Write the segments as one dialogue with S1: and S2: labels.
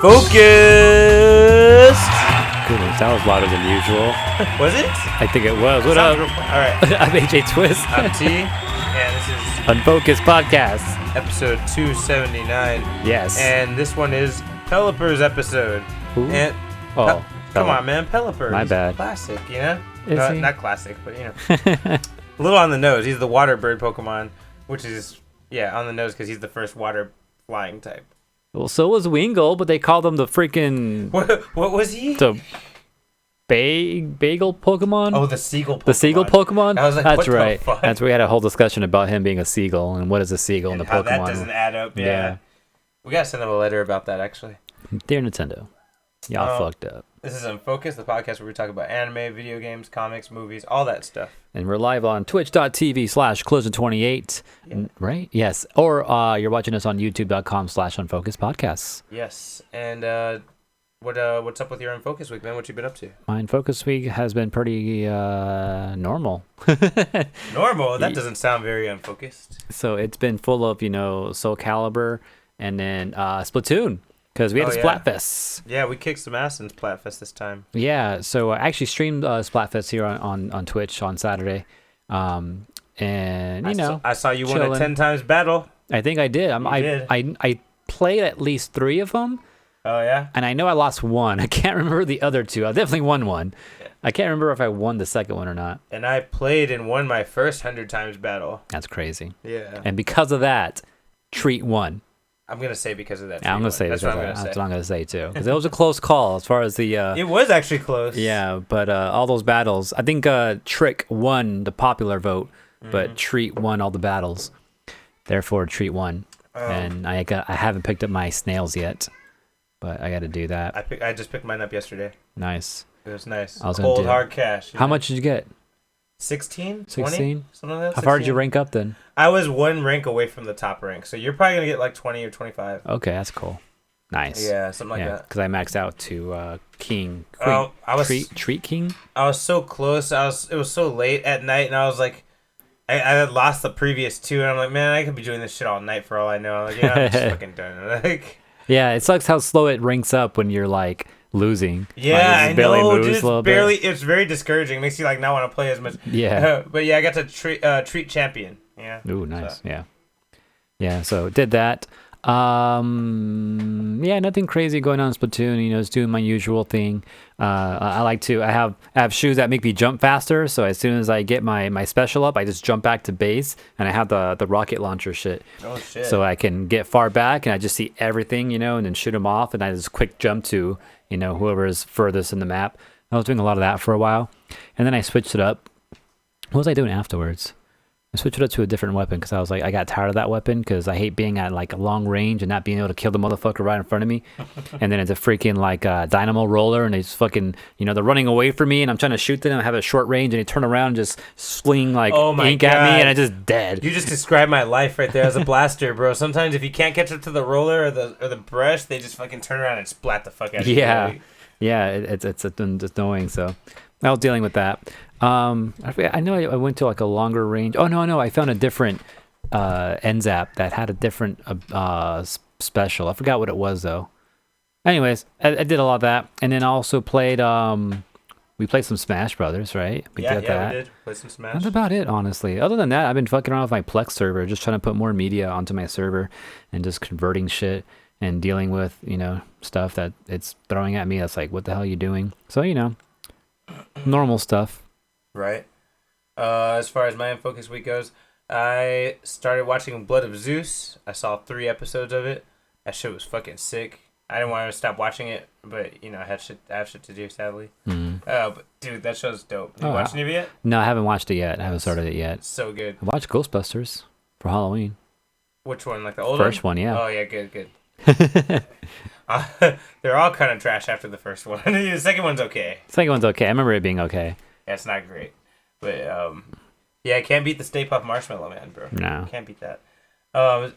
S1: Unfocused.
S2: Goodness, that was louder than usual.
S1: Was it?
S2: I think it was. What up?
S1: All right.
S2: I'm AJ Twist.
S1: I'm T, and this is
S2: Unfocused Podcast.
S1: episode 279.
S2: Yes.
S1: And this one is Pelipper's episode.
S2: Who?
S1: And come on, man, Pelipper.
S2: My
S1: He's
S2: bad.
S1: Classic, you know?
S2: Is he?
S1: Not classic, but you know. A little on the nose. He's the water bird Pokemon, which is, on the nose because he's the first water flying type.
S2: Well, so was Wingull, but they called him the freaking...
S1: What was he?
S2: The bagel Pokemon?
S1: Oh, the seagull Pokemon.
S2: The seagull Pokemon?
S1: I was like,
S2: that's
S1: what
S2: right.
S1: the fuck?
S2: That's where we had a whole discussion about him being a seagull and what is a seagull in the
S1: how
S2: Pokemon.
S1: that doesn't add up, yeah. We gotta send him a letter about that, actually.
S2: Dear Nintendo, y'all fucked up.
S1: This is Unfocused, the podcast where we talk about anime, video games, comics, movies, all that stuff.
S2: And we're live on twitch.tv/Closen28, right? Yes. Or you're watching us on youtube.com/Unfocused Podcasts.
S1: Yes. And what's up with your Unfocused week, man? What you been up to?
S2: My Unfocused week has been pretty normal.
S1: Normal? That doesn't sound very unfocused.
S2: So it's been full of, Soul Calibur and then Splatoon. Because we had a Splatfest.
S1: Yeah, we kicked some ass in Splatfest this time.
S2: Yeah, so I actually streamed Splatfest here on Twitch on Saturday. And,
S1: I saw you
S2: chilling.
S1: won a 10 times battle.
S2: I think I did.
S1: did.
S2: I played at least 3 of them.
S1: Oh, yeah?
S2: And I know I lost 1. I can't remember the other 2. I definitely won 1. Yeah. I can't remember if I won the second one or not.
S1: And I played and won my first 100 times battle.
S2: That's crazy.
S1: Yeah.
S2: And because of that, Treat won.
S1: I'm going to say because of that.
S2: Yeah, I'm going to say
S1: that's what I'm
S2: going to say too. Because it was a close call as far as the...
S1: it was actually close.
S2: Yeah, but all those battles... I think Trick won the popular vote, but Treat won all the battles. Therefore, Treat won. And I haven't picked up my snails yet, but I got to do that.
S1: I just picked mine up yesterday.
S2: Nice.
S1: It was nice.
S2: I was
S1: Cold, hard cash.
S2: How much did you get?
S1: 16?
S2: 16?
S1: Something like that.
S2: How far did you rank up then?
S1: I was 1 rank away from the top rank, so you're probably going to get like 20 or 25.
S2: Okay, that's cool. Nice.
S1: Yeah, something like that.
S2: Because I maxed out to King.
S1: I was
S2: Treat King?
S1: I was so close. It was so late at night, and I was like, I had lost the previous 2, and I'm like, man, I could be doing this shit all night for all I know. I'm like, I'm just fucking done. Like,
S2: yeah, it sucks how slow it ranks up when you're like losing.
S1: Yeah,
S2: like,
S1: I know.
S2: Dude,
S1: It's very discouraging. It makes you like not want to play as much.
S2: Yeah.
S1: But yeah, I got to treat champion. Yeah.
S2: Ooh, nice. So. Yeah. So did that. Yeah, nothing crazy going on in Splatoon. Just doing my usual thing. I have shoes that make me jump faster. So as soon as I get my special up, I just jump back to base, and I have the rocket launcher shit.
S1: Oh shit.
S2: So I can get far back, and I just see everything, and then shoot them off, and I just quick jump to, whoever is furthest in the map. I was doing a lot of that for a while, and then I switched it up. What was I doing afterwards? I switched it up to a different weapon because I was like, I got tired of that weapon because I hate being at like a long range and not being able to kill the motherfucker right in front of me. And then it's a freaking like dynamo roller, and they just fucking, they're running away from me, and I'm trying to shoot them. I have a short range, and they turn around and just sling like ink at me, and I just dead.
S1: You just described my life right there as a blaster, bro. Sometimes if you can't catch up to the roller or the brush, they just fucking turn around and splat the fuck out of you.
S2: Yeah, it's annoying. So I was dealing with that. I know I went to like a longer range. Oh no, I found a different NZAP that had a different special. I forgot what it was though. Anyways, I did a lot of that, and then I also played. We played some Smash Brothers, right?
S1: We did play some Smash.
S2: That's about it, honestly. Other than that, I've been fucking around with my Plex server, just trying to put more media onto my server, and just converting shit and dealing with stuff that it's throwing at me. That's like, what the hell are you doing? So normal stuff.
S1: Right. As far as my Unfocused week goes, I started watching Blood of Zeus. I saw 3 episodes of it. That shit was fucking sick. I didn't want to stop watching it, but I have shit to do, sadly. But dude, that show's dope. You watched any of it yet?
S2: No, I haven't watched it yet. I haven't started it yet.
S1: So good.
S2: I watched Ghostbusters for Halloween.
S1: Which one? Like the old
S2: first one? Yeah.
S1: Oh yeah, good. They're all kind of trash after the first one. The second one's okay.
S2: Second one's okay. I remember it being okay.
S1: Yeah, it's not great, but I can't beat the Stay Puft Marshmallow Man, bro.
S2: No,
S1: can't beat that.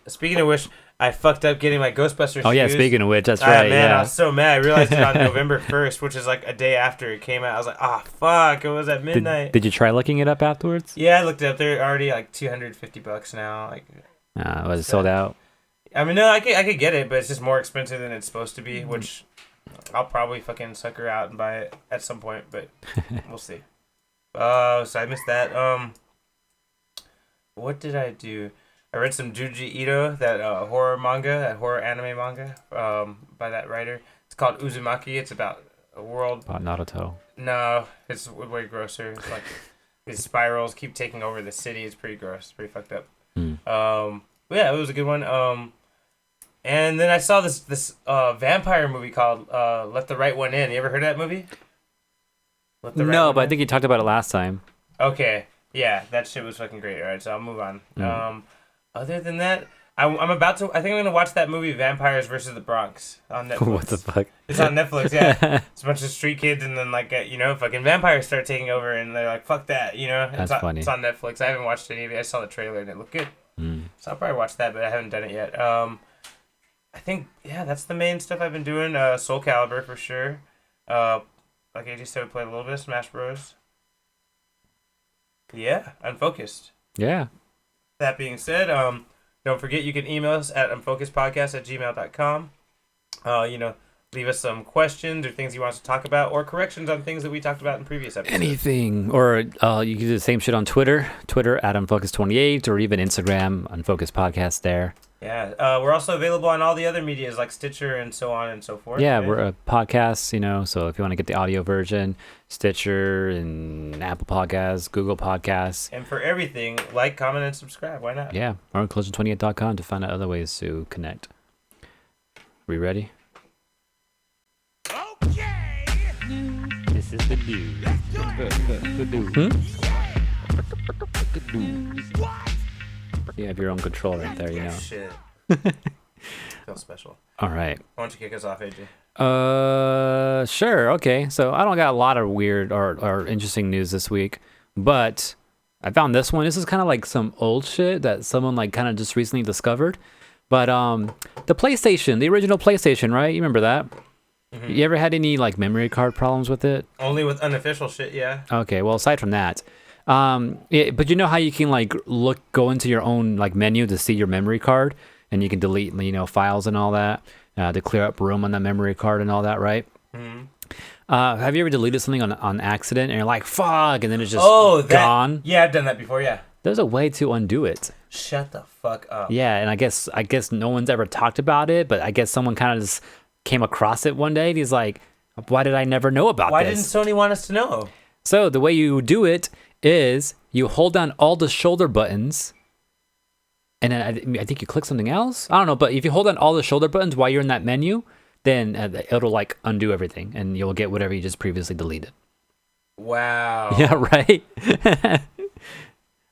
S1: Speaking of which, I fucked up getting my Ghostbusters.
S2: Oh yeah,
S1: shoes.
S2: Speaking of which, that's right.
S1: Man,
S2: yeah.
S1: I was so mad. I realized it on November 1st, which is like a day after it came out. I was like, fuck! It was at midnight.
S2: Did you try looking it up afterwards?
S1: Yeah, I looked it up. They're already like $250 now. Like,
S2: was it sold out?
S1: I mean, no, I could get it, but it's just more expensive than it's supposed to be, which I'll probably fucking sucker out and buy it at some point, but we'll see. So I missed that. What did I do? I read some Junji Ito, that horror manga, that horror anime manga, by that writer. It's called Uzumaki. It's about a world.
S2: About Naruto.
S1: No, it's way grosser. It's like these spirals keep taking over the city. It's pretty gross. It's pretty fucked up. But yeah, it was a good one. And then I saw this vampire movie called Let the Right One In. You ever heard of that movie?
S2: No, but I think you talked about it last time.
S1: Okay. Yeah, that shit was fucking great. All right, so I'll move on. Other than that, I'm about to. I think I'm gonna watch that movie Vampires versus the Bronx on Netflix.
S2: What the fuck?
S1: It's on Netflix. Yeah, it's a bunch of street kids, and then like fucking vampires start taking over, and they're like, "Fuck that,"
S2: That's funny.
S1: It's on Netflix. I haven't watched any of it. I saw the trailer and it looked good, so I'll probably watch that, but I haven't done it yet. I think that's the main stuff I've been doing. Soul Calibur for sure. Like AJ said, we played a little bit of Smash Bros. Yeah, Unfocused.
S2: Yeah.
S1: That being said, don't forget you can email us at unfocusedpodcast@gmail.com. Leave us some questions or things you want us to talk about, or corrections on things that we talked about in previous episodes.
S2: Anything. Or you can do the same shit on Twitter at Unfocused28, or even Instagram, Unfocused Podcast there.
S1: Yeah, we're also available on all the other medias like Stitcher and so on and so forth.
S2: Yeah, we're a podcast, so if you want to get the audio version, Stitcher and Apple Podcasts, Google Podcasts.
S1: And for everything, like, comment, and subscribe. Why not?
S2: Yeah, or on collision28.com to find out other ways to connect. We ready?
S3: Okay.
S2: This is the news. The news.
S3: What?
S2: You have your own control right there,
S1: Shit. Feel special.
S2: All right.
S1: Why don't you kick us off, AJ?
S2: Sure. Okay. So I don't got a lot of weird or interesting news this week, but I found this one. This is kind of like some old shit that someone like kind of just recently discovered. But the PlayStation, the original PlayStation, right? You remember that? Mm-hmm. You ever had any like memory card problems with it?
S1: Only with unofficial shit, yeah.
S2: Okay. Well, aside from that, but you know how you can like go into your own like menu to see your memory card, and you can delete files and all that to clear up room on the memory card and all that, right?
S1: Mm-hmm.
S2: Have you ever deleted something on accident and you're like, fuck, and then it's just gone?
S1: Yeah, I've done that before, yeah.
S2: There's a way to undo it.
S1: Shut the fuck up.
S2: Yeah, and I guess no one's ever talked about it, but I guess someone kind of just came across it one day and he's like, why did I never know about this?
S1: Why didn't Sony want us to know?
S2: So the way you do it is you hold down all the shoulder buttons, and then I think you click something else. I don't know, but if you hold down all the shoulder buttons while you're in that menu, then it'll like undo everything, and you'll get whatever you just previously deleted.
S1: Wow.
S2: Yeah, right.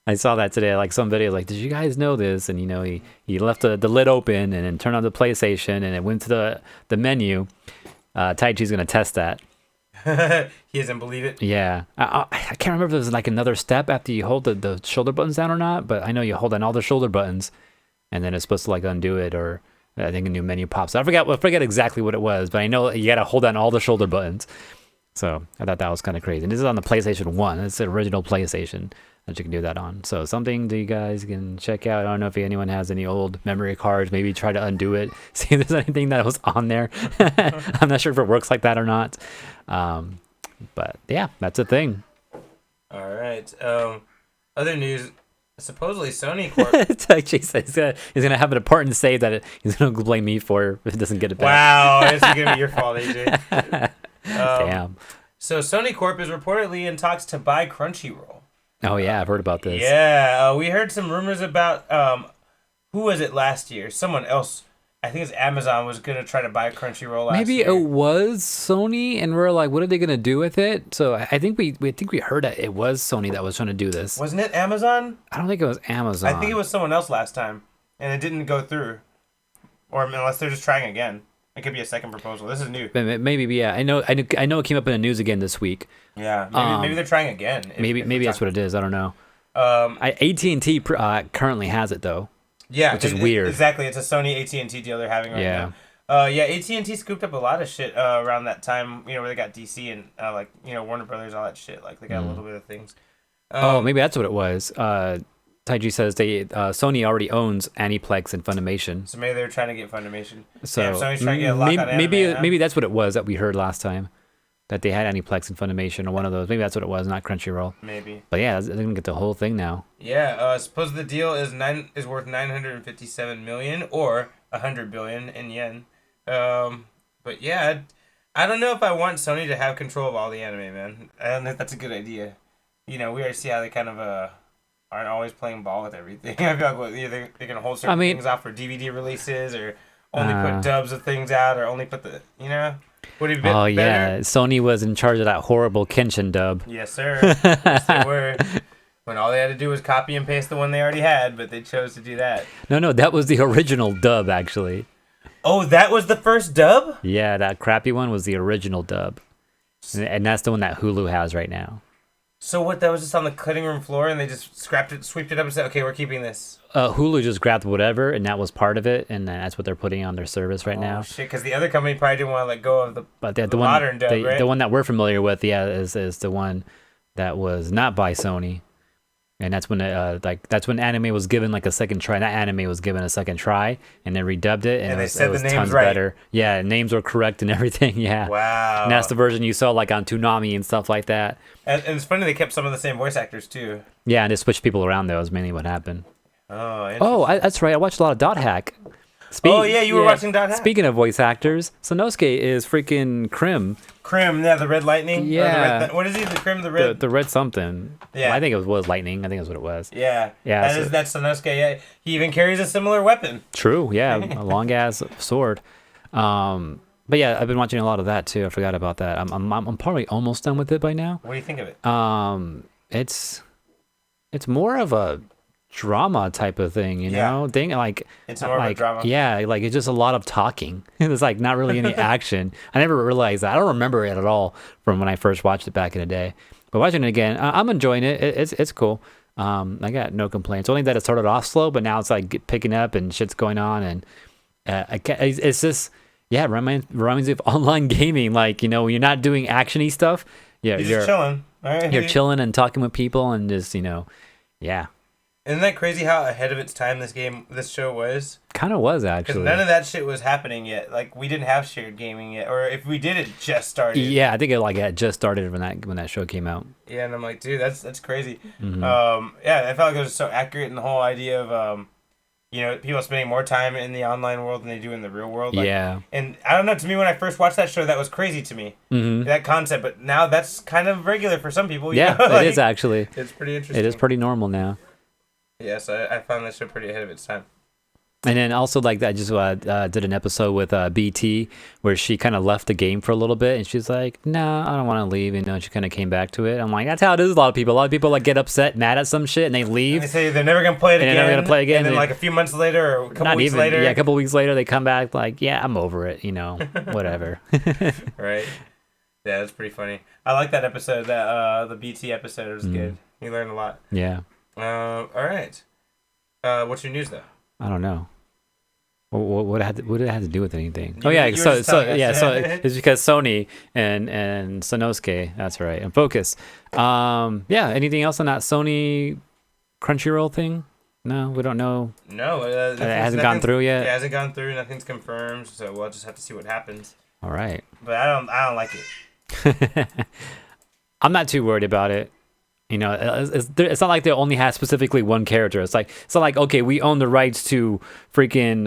S2: I saw that today. Like some video, like, did you guys know this? And he left the lid open and then turned on the PlayStation, and it went to the menu. Tai Chi's gonna test that.
S1: He doesn't believe it.
S2: Yeah, I can't remember if there's like another step after you hold the shoulder buttons down or not, but I know you hold down all the shoulder buttons, and then it's supposed to like undo it, or I think a new menu pops. I forget exactly what it was, but I know you gotta hold down all the shoulder buttons. So I thought that was kind of crazy. And this is on the PlayStation 1. It's the original PlayStation that you can do that on. So something that you guys can check out. I don't know if anyone has any old memory cards. Maybe try to undo it. See if there's anything that was on there. I'm not sure if it works like that or not. But yeah, that's a thing.
S1: All right. Other news. Supposedly Sony Corp.
S2: Actually, he's gonna have an important say that he's gonna blame me for if it doesn't get it back.
S1: Wow, this is gonna be your fault, AJ.
S2: Damn.
S1: So Sony Corp is reportedly in talks to buy Crunchyroll.
S2: Oh yeah, I've heard about this.
S1: Yeah, we heard some rumors about who was it last year? Someone else. I think it's Amazon was gonna try to buy Crunchyroll last
S2: Maybe
S1: year.
S2: it was Sony, and we're like, what are they gonna do with it? So I think we heard that it was Sony that was trying to do this.
S1: Wasn't it Amazon?
S2: I don't think it was Amazon.
S1: I think it was someone else last time, and it didn't go through. Or unless they're just trying again. It could be a second proposal. This is new.
S2: Maybe yeah. I know it came up in the news again this week.
S1: Yeah, maybe they're trying again.
S2: Maybe that's what it is. I don't know. AT&T currently has it though.
S1: Yeah,
S2: which is weird.
S1: Exactly, it's a Sony AT&T deal they're having right now. AT&T scooped up a lot of shit around that time. Where they got DC and Warner Brothers, all that shit. Like they got a little bit of things.
S2: Maybe that's what it was. Taiji says Sony already owns Aniplex and Funimation.
S1: So maybe they're trying to get Funimation.
S2: So
S1: yeah, Sony's trying to get a lock on anime,
S2: maybe that's what it was that we heard last time. That they had Aniplex and Funimation or one of those. Maybe that's what it was, not Crunchyroll.
S1: Maybe.
S2: But yeah, they're gonna get the whole thing now.
S1: Yeah, suppose the deal is worth 957 million or 100 billion in yen. But yeah, I don't know if I want Sony to have control of all the anime, man. I don't think that's a good idea. We already see how they kind of aren't always playing ball with everything. I feel like either they can hold certain things off for DVD releases or only put dubs of things out or only put the Would it be better?
S2: Yeah, Sony was in charge of that horrible Kenshin dub.
S1: Yes, sir. Yes, they were. When all they had to do was copy and paste the one they already had, but they chose to do that.
S2: No, that was the original dub, actually.
S1: Oh, that was the first dub?
S2: Yeah, that crappy one was the original dub. And that's the one that Hulu has right now.
S1: So what, that was just on the cutting room floor and they just sweeped it up and said, okay, we're keeping this?
S2: Hulu just grabbed whatever, and that was part of it, and that's what they're putting on their service right now.
S1: Oh, shit, because the other company probably didn't want to let go of the modern dub, right?
S2: The one that we're familiar with, is the one that was not by Sony. And that's when that's when anime was given like a second try. That anime was given a second try, and they redubbed it, and it was tons better. Yeah, names were correct and everything. Yeah.
S1: Wow.
S2: And that's the version you saw like on Toonami and stuff like that.
S1: And it's funny they kept some of the same voice actors too.
S2: Yeah, and they switched people around. That was mainly what happened.
S1: Oh,
S2: that's right. I watched a lot of Dot Hack.
S1: You were watching Dot Hack.
S2: Speaking of voice actors, Sonosuke is freaking Krim.
S1: Yeah, the Red Lightning.
S2: Yeah.
S1: What is he? The Krim, the Red.
S2: The Red something.
S1: Yeah.
S2: Well, I think it was Lightning. I think that's what it was.
S1: Yeah.
S2: Yeah.
S1: That's Sonosuke. Yeah. He even carries a similar weapon.
S2: True. Yeah, a long ass sword. But yeah, I've been watching a lot of that too. I forgot about that. I'm probably almost done with it by now.
S1: What do you think of it?
S2: It's more of a drama type of thing, you know?
S1: It's more of a drama.
S2: Yeah, like it's just a lot of talking. It's like not really any action. I never realized that. I don't remember it at all from when I first watched it back in the day. But watching it again, I'm enjoying it. It's cool. I got no complaints. Only that it started off slow, but now it's like picking up and shit's going on, and it's just it reminds me of online gaming. Like, when you're not doing actiony stuff, you're
S1: just chilling. Right?
S2: You're chilling and talking with people and just yeah.
S1: Isn't that crazy how ahead of its time this show was?
S2: Kind of was, actually.
S1: Because none of that shit was happening yet. Like, we didn't have shared gaming yet, or if we did, it just started.
S2: Yeah, I think it had just started when that show came out.
S1: Yeah, and I'm like, dude, that's crazy.
S2: Mm-hmm.
S1: I felt like it was so accurate in the whole idea of people spending more time in the online world than they do in the real world. Like,
S2: yeah.
S1: And I don't know, to me, when I first watched that show, that was crazy to me.
S2: Mm-hmm.
S1: That concept, but now that's kind of regular for some people.
S2: Yeah,
S1: like,
S2: it is actually.
S1: It's pretty interesting.
S2: It is pretty normal now.
S1: Yes, I found that show pretty ahead of its time.
S2: And then also, like, I just did an episode with BT where she kind of left the game for a little bit, and she's like, "No, I don't want to leave." And she kind of came back to it. I'm like, that's how it is. A lot of people like get upset, mad at some shit, and they leave.
S1: And they say they're never gonna play it again.
S2: They're never gonna play again.
S1: And then like a few months later, or a couple weeks later,
S2: a couple weeks later, they come back like, "Yeah, I'm over it." Whatever.
S1: Right. Yeah, that's pretty funny. I like that episode. That the BT episode was good. You learned a lot.
S2: Yeah.
S1: All right. What's your news though?
S2: I don't know. What did it have to do with anything? So it's because Sony and Sonosuke. That's right. And Focus. Anything else on that Sony Crunchyroll thing? No, we don't know.
S1: No,
S2: it hasn't gone through yet.
S1: It hasn't gone through. Nothing's confirmed. So we'll just have to see what happens.
S2: All right.
S1: But I don't like it.
S2: I'm not too worried about it. It's not like they only have specifically one character. It's not like, okay, we own the rights to freaking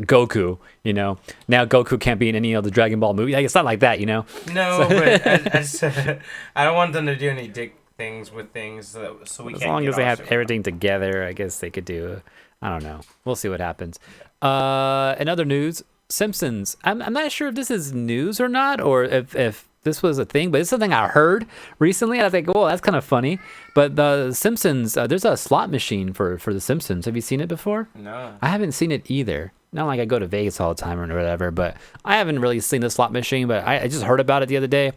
S2: Goku. Now Goku can't be in any other Dragon Ball movie. Like, it's not like that. No,
S1: but I don't want them to do any dick things with things. So we
S2: as
S1: can't.
S2: Long as they have everything together, I guess they could do. I don't know. We'll see what happens. In other news, Simpsons. I'm not sure if this is news or not, or if this was a thing, but it's something I heard recently. I think, that's kind of funny. But the Simpsons, there's a slot machine for the Simpsons. Have you seen it before?
S1: No.
S2: I haven't seen it either. Not like I go to Vegas all the time or whatever, but I haven't really seen the slot machine, but I just heard about it the other day.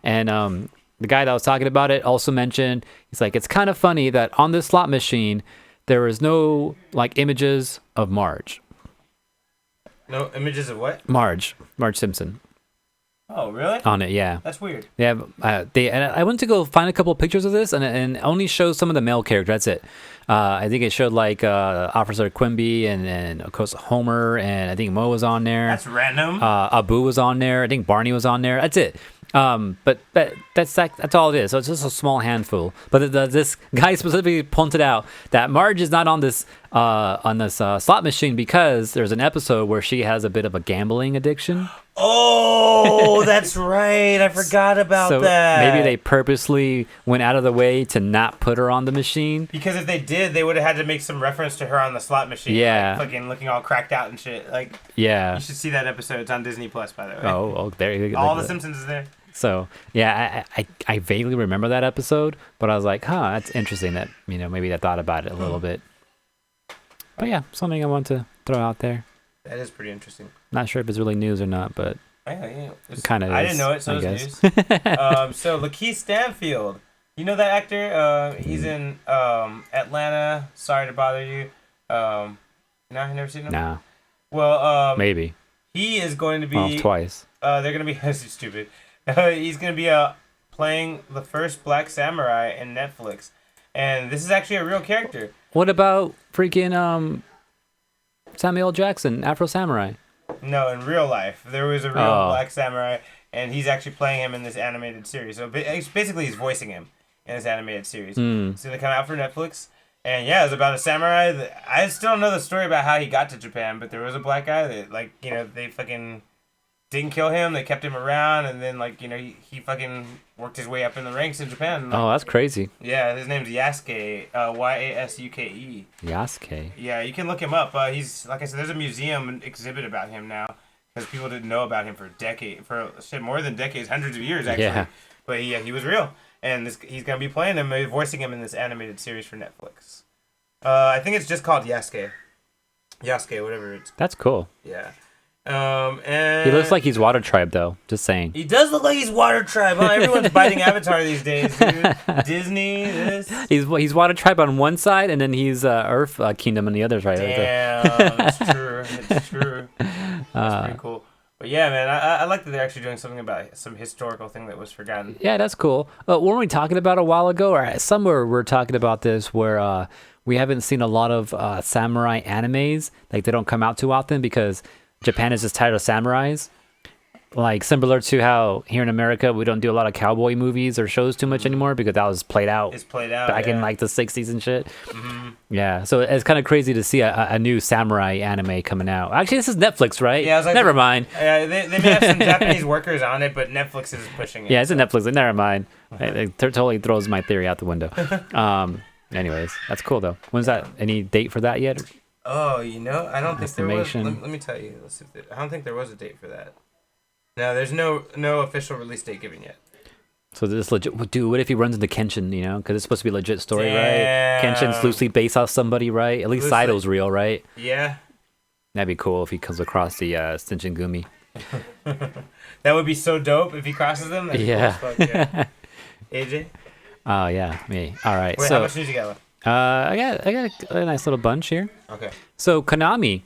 S2: And the guy that was talking about it also mentioned, he's like, it's kind of funny that on this slot machine, there is no like images of Marge.
S1: No images of what?
S2: Marge Simpson.
S1: Oh, really?
S2: on it. Yeah.
S1: That's weird.
S2: Yeah, and I went to go find a couple of pictures of this, and only shows some of the male characters. That's it. I think it showed like Officer Quimby and of course Homer, and I think Mo was on there.
S1: That's random.
S2: Abu was on there. I think Barney was on there. That's it. But that's all it is. So it's just a small handful. But this guy specifically pointed out that Marge is not on this slot machine because there's an episode where she has a bit of a gambling addiction.
S1: Oh, that's right. I forgot about that.
S2: Maybe they purposely went out of the way to not put her on the machine.
S1: Because if they did, they would have had to make some reference to her on the slot machine.
S2: Yeah.
S1: Like, fucking looking all cracked out and shit. Like,
S2: yeah.
S1: You should see that episode. It's on Disney Plus, by the way.
S2: Oh, there you go.
S1: All the Simpsons is there.
S2: So, yeah, I vaguely remember that episode, but I was like, that's interesting that, maybe I thought about it a little bit. But yeah, something I want to throw out there.
S1: That is pretty interesting.
S2: Not sure if it's really news or not, but
S1: yeah.
S2: it kind of is.
S1: I didn't know it, so it's news. So Lakeith Stanfield, you know that actor? He's in Atlanta. Sorry to bother you. No, you never seen him?
S2: Nah.
S1: Well,
S2: maybe.
S1: He is going to be...
S2: Well, twice.
S1: They're going to be... This is stupid. He's going to be playing the first Black Samurai in Netflix. And this is actually a real character.
S2: What about freaking Samuel Jackson, Afro Samurai?
S1: No, in real life. There was a real Black Samurai, and he's actually playing him in this animated series. So basically he's voicing him in this animated series. It's going to come out for Netflix. And yeah, it's about a samurai. I still don't know the story about how he got to Japan, but there was a black guy that, they fucking didn't kill him. They kept him around, and then, he fucking worked his way up in the ranks in Japan.
S2: Oh, that's crazy.
S1: Yeah, his name's Yasuke, Yasuke.
S2: Yasuke.
S1: Yeah, you can look him up. He's, like I said, there's a museum exhibit about him now, because people didn't know about him for more than decades, hundreds of years, actually. Yeah. But he was real. And he's going to be playing him, voicing him in this animated series for Netflix. I think it's just called Yasuke. Yasuke, whatever it's...
S2: That's cool.
S1: Yeah. And
S2: he looks like he's Water Tribe, though. Just saying.
S1: He does look like he's Water Tribe, huh? Everyone's biting Avatar these days, dude. Disney, this.
S2: He's Water Tribe on one side, and then he's Earth Kingdom on the other side.
S1: Damn, it's true. It's true. That's pretty cool. But yeah, man, I like that they're actually doing something about some historical thing that was forgotten.
S2: Yeah, that's cool. Weren't we talking about a while ago, or somewhere we're talking about this, where we haven't seen a lot of samurai animes, like they don't come out too often because Japan is just tired of samurais. Like similar to how here in America we don't do a lot of cowboy movies or shows too much anymore because that was played out.
S1: It's played out
S2: back in like the 60s and shit. Mm-hmm. Yeah, so it's kind of crazy to see a new samurai anime coming out. Actually, this is Netflix, right?
S1: Yeah, I was like,
S2: never mind.
S1: Yeah, they may have some Japanese workers on it, but Netflix is pushing it.
S2: Yeah, it's a Netflix. Never mind. It totally throws my theory out the window. Anyways, that's cool though. When's that? Any date for that yet?
S1: Oh, I don't think there was. Let me tell you. I don't think there was a date for that. No, there's no official release date given yet.
S2: So this legit, dude. What if he runs into Kenshin? Because it's supposed to be a legit story, right? Kenshin's loosely based off somebody, right? At least Saido's real, right?
S1: Yeah.
S2: That'd be cool if he comes across the Shinshin Gumi.
S1: That would be so dope if he crosses them. That'd be cool as fuck, yeah. AJ.
S2: Oh yeah, me. All right.
S1: Wait,
S2: so,
S1: how much news you got left?
S2: I got a nice little bunch here.
S1: Okay.
S2: So Konami.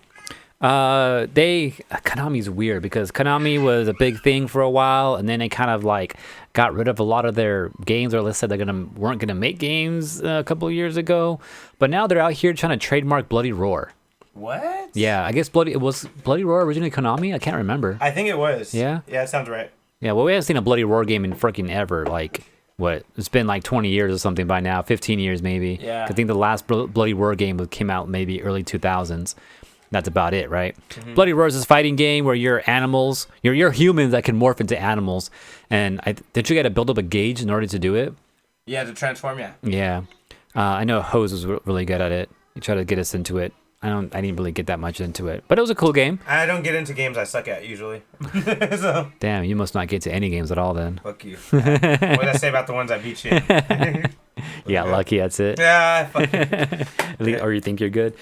S2: Konami's weird because Konami was a big thing for a while, and then they kind of like got rid of a lot of their games, or at least said weren't gonna make games a couple of years ago. But now they're out here trying to trademark Bloody Roar.
S1: What?
S2: Yeah, I guess Bloody Roar originally Konami? I can't remember.
S1: I think it was.
S2: Yeah?
S1: Yeah, it sounds right.
S2: Yeah, well, we haven't seen a Bloody Roar game in freaking ever. Like, what? It's been like 20 years or something by now, 15 years maybe.
S1: Yeah.
S2: I think the last Bloody Roar game came out maybe early 2000s. That's about it, right? Mm-hmm. Bloody Roar is this fighting game where you're animals, you're humans that can morph into animals. And did you get to build up a gauge in order to do it?
S1: Yeah, to transform, yeah.
S2: Yeah. I know Hose was really good at it. He tried to get us into it. I didn't really get that much into it, but it was a cool game.
S1: I don't get into games I suck at usually. So.
S2: Damn, you must not get to any games at all then.
S1: Fuck you. What did I say about the ones I beat you in?
S2: Yeah, lucky, that's it.
S1: Yeah, fuck you.
S2: Or you think you're good.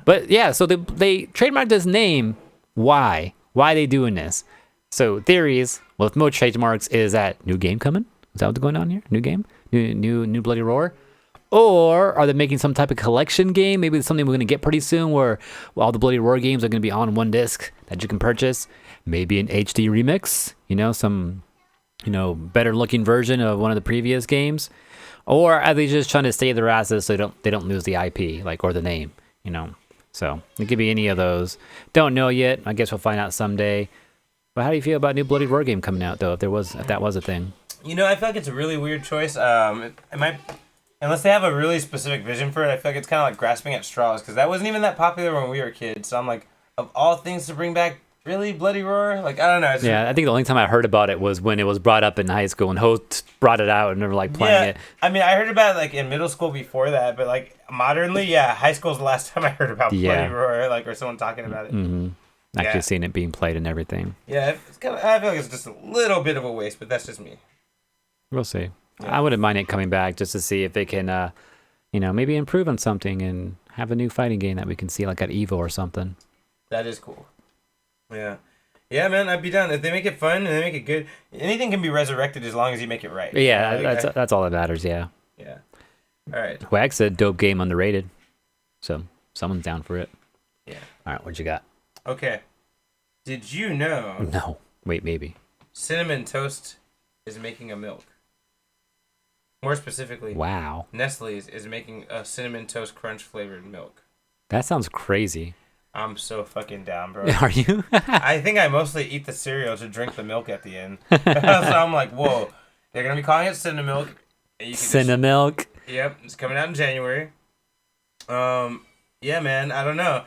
S2: But yeah, so they trademarked this name. Why? Why are they doing this? So theories, well, with most trademarks, is that new game coming? Is that what's going on here? New game? New Bloody Roar? Or are they making some type of collection game? Maybe it's something we're going to get pretty soon where all the Bloody Roar games are going to be on one disc that you can purchase. maybe an HD remix, some, better looking version of one of the previous games, or are they just trying to save their asses so they don't lose the IP, or the name, So it could be any of those. Don't know yet. I guess we'll find out someday. But how do you feel about a new Bloody Roar game coming out, though? If that was a thing.
S1: I feel like it's a really weird choice. It might, unless they have a really specific vision for it. I feel like it's kind of like grasping at straws because that wasn't even that popular when we were kids. So I'm like, of all things to bring back, really Bloody Roar? I don't know.
S2: Yeah, I think the only time I heard about it was when it was brought up in high school and hosts brought it out and they were playing it.
S1: I mean, I heard about it in middle school before that, but modernly, yeah, high school's the last time I heard about Bloody Roar, or someone talking about it.
S2: Mm-hmm. Actually seeing it being played and everything.
S1: Yeah, it's I feel like it's just a little bit of a waste, but that's just me.
S2: We'll see. Yeah. I wouldn't mind it coming back just to see if they can, maybe improve on something and have a new fighting game that we can see at EVO or something.
S1: That is cool. Yeah. Yeah, man, I'd be down. If they make it fun and they make it good, anything can be resurrected as long as you make it right.
S2: Yeah, that's all that matters, yeah.
S1: Yeah. All right.
S2: Wag said dope game underrated. So someone's down for it.
S1: Yeah.
S2: All right, what you got?
S1: Okay. Did you know?
S2: No. Wait, maybe.
S1: Cinnamon Toast is making a milk. More specifically,
S2: wow.
S1: Nestle's is making a Cinnamon Toast Crunch flavored milk.
S2: That sounds crazy.
S1: I'm so fucking down, bro.
S2: Are you?
S1: I think I mostly eat the cereal to drink the milk at the end. So I'm like, whoa. They're going to be calling it Cinnamilk.
S2: Cinnamilk?
S1: Yep. It's coming out in January. Yeah, man. I don't know.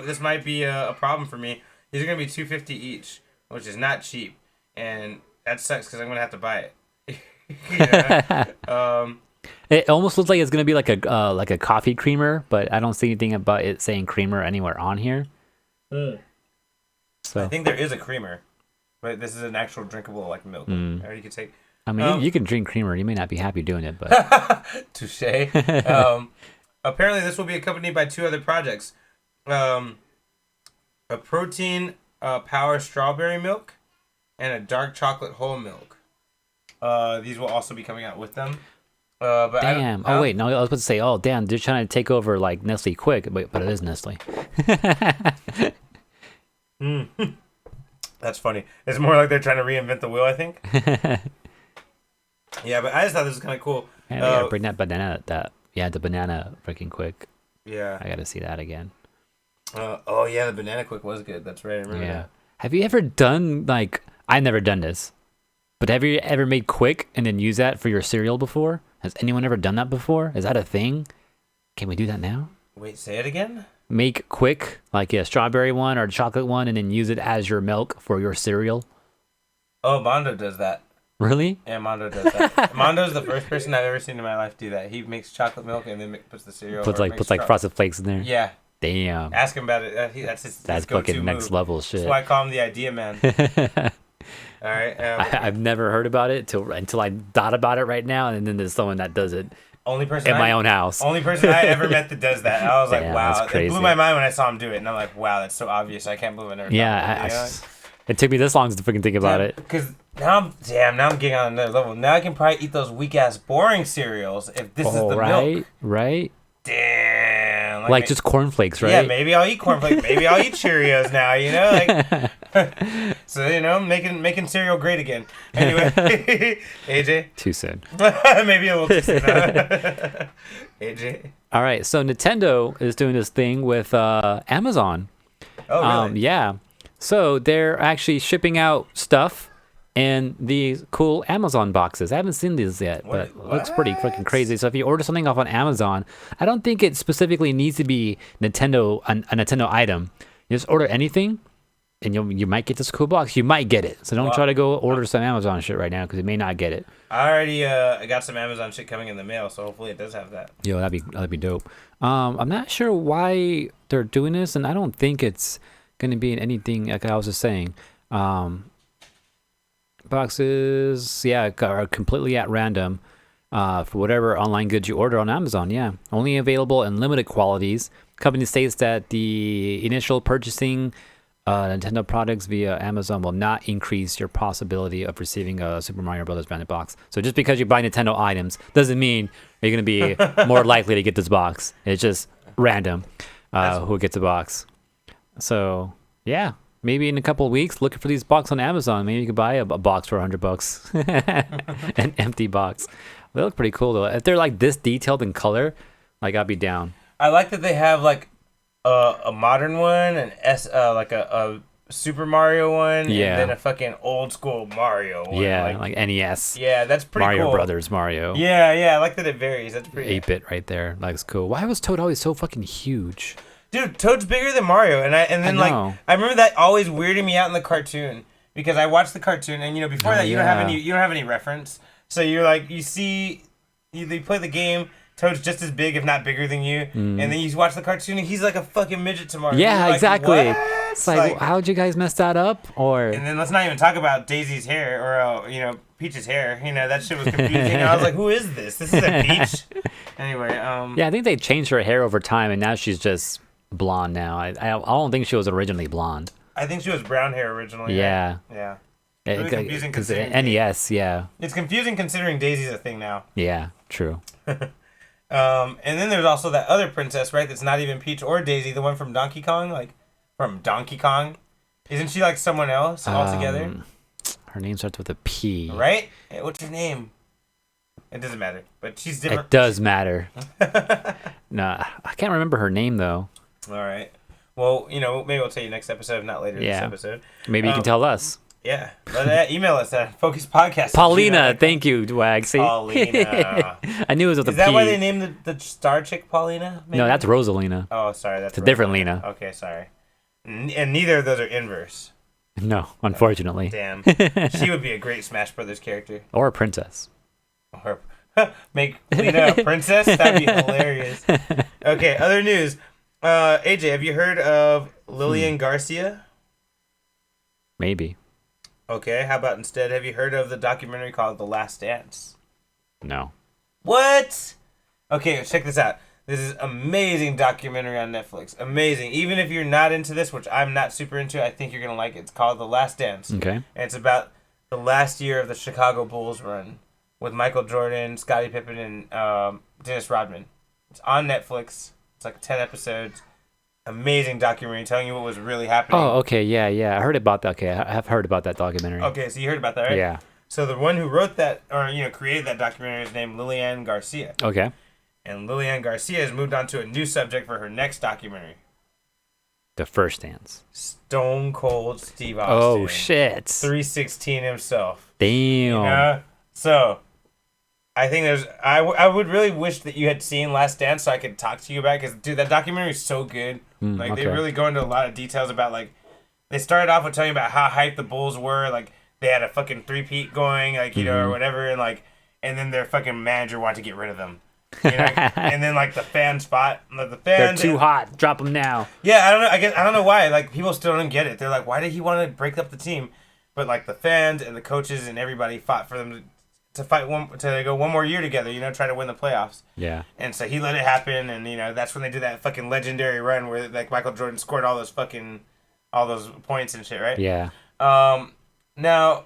S1: This might be a problem for me. These are going to be $2.50 each, which is not cheap. And that sucks because I'm going to have to buy it.
S2: It almost looks like it's gonna be like a coffee creamer, but I don't see anything about it saying creamer anywhere on here. So
S1: I think there is a creamer, but this is an actual drinkable milk. Or you could take.
S2: I mean, you can drink creamer. You may not be happy doing it, but
S1: touche. Apparently, this will be accompanied by 2 other projects: a protein power strawberry milk and a dark chocolate whole milk. These will also be coming out with them. But
S2: damn. I was about to say, damn, they're trying to take over Nestle quick, but it is Nestle.
S1: That's funny. It's more like they're trying to reinvent the wheel, I think. Yeah, but I just thought this was kind of cool.
S2: Yeah, they gotta bring that banana. The banana freaking quick.
S1: Yeah.
S2: I gotta see that again.
S1: The banana quick was good. That's right. I remember that.
S2: Have you ever done I've never done this, but have you ever made quick and then use that for your cereal before? Has anyone ever done that before? Is that a thing? Can we do that now?
S1: Wait, say it again?
S2: Make quick, a strawberry one or a chocolate one, and then use it as your milk for your cereal.
S1: Oh, Mondo does that.
S2: Really?
S1: Yeah, Mondo does that. Mondo's the first person I've ever seen in my life do that. He makes chocolate milk and then puts the cereal.
S2: Puts Frosted Flakes in there.
S1: Yeah.
S2: Damn.
S1: Ask him about it. That's his
S2: fucking next level shit.
S1: That's why I call him the idea man. All right.
S2: I've never heard about it until I thought about it right now, and then there's someone that does it.
S1: Only person
S2: in my own house.
S1: Only person I ever met that does that. I was like, wow.
S2: It
S1: blew my mind when I saw him do it, and I'm like, wow, that's so obvious. I can't believe I never.
S2: It took me this long to freaking think about it.
S1: Because now I'm getting on another level. Now I can probably eat those weak ass boring cereals if this is the milk.
S2: Right.
S1: Damn.
S2: Just cornflakes, right?
S1: Yeah, maybe I'll eat cornflakes. Maybe I'll eat Cheerios now. So making cereal great again. Anyway, AJ.
S2: Too soon.
S1: Maybe a little too soon. AJ.
S2: All right, so Nintendo is doing this thing with Amazon.
S1: Oh, really?
S2: Yeah. So they're actually shipping out stuff in these cool Amazon boxes. I haven't seen these yet, but it looks pretty freaking crazy. So if you order something off on Amazon, I don't think it specifically needs to be a Nintendo item. You just order anything, and you might get this cool box. You might get it. So don't try to go order some Amazon shit right now because you may not get it.
S1: I already got some Amazon shit coming in the mail, so hopefully it does have that.
S2: Yo, that'd be dope. I'm not sure why they're doing this, and I don't think it's going to be in anything like I was just saying. Boxes, are completely at random for whatever online goods you order on Amazon. Yeah, only available in limited quantities. Company states that the initial purchasing Nintendo products via Amazon will not increase your possibility of receiving a Super Mario Brothers branded box. So just because you buy Nintendo items doesn't mean you're going to be more likely to get this box. It's just random who gets a box. So yeah, maybe in a couple of weeks, looking for these boxes on Amazon. Maybe you could buy a box for $100. An empty box. They look pretty cool though. If they're like this detailed in color, like I'd be down.
S1: I like that they have like a modern one, like a Super Mario one,
S2: Yeah.
S1: and then a fucking old school Mario one.
S2: Yeah, like NES.
S1: Yeah, that's pretty
S2: Mario
S1: cool.
S2: Brothers Mario.
S1: Yeah, I like that it varies. That's pretty
S2: 8-bit right there. That's cool. Why was Toad always so fucking huge?
S1: Dude, Toad's bigger than Mario, and then
S2: I
S1: like
S2: know.
S1: I remember that always weirded me out in the cartoon because I watched the cartoon, and before that you don't have any reference, so you're like they play the game. Toad's just as big, if not bigger than you, and then you watch the cartoon, and he's like a fucking midget to Mario.
S2: Yeah,
S1: like,
S2: exactly.
S1: What?
S2: It's like, how'd you guys mess that up? Or
S1: and then let's not even talk about Daisy's hair or Peach's hair. That shit was confusing. I was like, who is this? This isn't Peach. Anyway,
S2: yeah, I think they changed her hair over time, and now she's just blonde now. I don't think she was originally blonde.
S1: I think she was brown hair originally.
S2: Yeah.
S1: Right? Yeah.
S2: Really
S1: confusing
S2: because
S1: considering
S2: NES, yeah.
S1: It's confusing considering Daisy's a thing now.
S2: Yeah, true.
S1: And then there's also that other princess, right? That's not even Peach or Daisy, the one from Donkey Kong, like from Donkey Kong. Isn't she like someone else altogether?
S2: Her name starts with a P.
S1: Right? Hey, what's her name? It doesn't matter, but she's different.
S2: It does matter. Nah, I can't remember her name though.
S1: All right. Well, maybe we'll tell you next episode, if not later this episode.
S2: Maybe you can tell us.
S1: Yeah. Email us at Focused Podcast.
S2: Paulina, thank you, Dwag. See?
S1: Paulina.
S2: I knew it was with a P.
S1: Is that why they named the star chick Paulina? Maybe?
S2: No, that's Rosalina.
S1: Oh, sorry. That's
S2: a different Lena.
S1: Okay, sorry. And neither of those are inverse.
S2: No, unfortunately.
S1: Damn. She would be a great Smash Brothers character.
S2: Or a princess.
S1: Or make Lena a princess? That'd be hilarious. Okay, other news. AJ, have you heard of Lillian Garcia?
S2: Maybe.
S1: Okay, how about instead, have you heard of the documentary called The Last Dance?
S2: No.
S1: What? Okay, check this out. This is amazing documentary on Netflix. Amazing. Even if you're not into this, which I'm not super into, I think you're going to like it. It's called The Last Dance.
S2: Okay.
S1: And it's about the last year of the Chicago Bulls run with Michael Jordan, Scottie Pippen, and Dennis Rodman. It's on Netflix. It's like 10 episodes. Amazing documentary telling you what was really happening.
S2: Oh, okay. Yeah. I heard about that. Okay, I have heard about that documentary.
S1: Okay, so you heard about that, right?
S2: Yeah.
S1: So the one who wrote that, or created that documentary is named Lillian Garcia.
S2: Okay.
S1: And Lillian Garcia has moved on to a new subject for her next documentary.
S2: The First Dance.
S1: Stone Cold Steve Austin.
S2: Oh, shit.
S1: 316 himself.
S2: Damn.
S1: So, I think I would really wish that you had seen Last Dance so I could talk to you about it. Because, dude, that documentary is so good. They really go into a lot of details about, like, they started off with telling you about how hyped the Bulls were. Like, they had a fucking three-peat going, like, or whatever. And then their fucking manager wanted to get rid of them. And then like the fans,
S2: they're too hot. Drop them now.
S1: Yeah, I don't know. I don't know why. Like people still don't get it. They're like, why did he want to break up the team? But like the fans and the coaches and everybody fought for them to go one more year together. Try to win the playoffs.
S2: Yeah.
S1: And so he let it happen, and that's when they did that fucking legendary run where like Michael Jordan scored all those points and shit, right?
S2: Yeah.
S1: Now,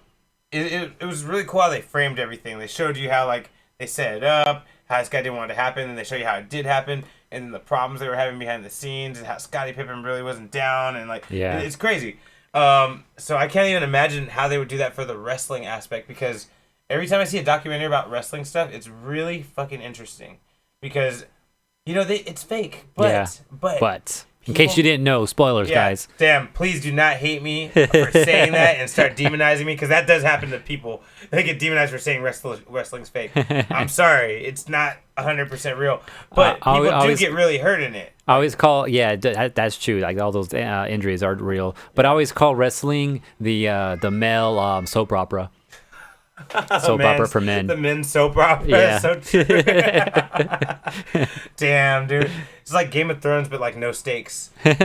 S1: it was really cool how they framed everything. They showed you how like they set it up. How this guy didn't want it to happen, and they show you how it did happen, and then the problems they were having behind the scenes, and how Scottie Pippen really wasn't down, and like, it's crazy. So I can't even imagine how they would do that for the wrestling aspect, because every time I see a documentary about wrestling stuff, it's really fucking interesting, because it's fake, but
S2: in case you didn't know, spoilers, guys.
S1: Damn, please do not hate me for saying that and start demonizing me, because that does happen to people. They get demonized for saying wrestling's fake. I'm sorry, it's not 100% real, but people do get really hurt in it.
S2: I always call, that's true. Like all those injuries are real, but I always call wrestling the male soap opera. Soap opera for men.
S1: The men's soap opera.
S2: Yeah.
S1: So true. Damn, dude. It's like Game of Thrones, but like no stakes. But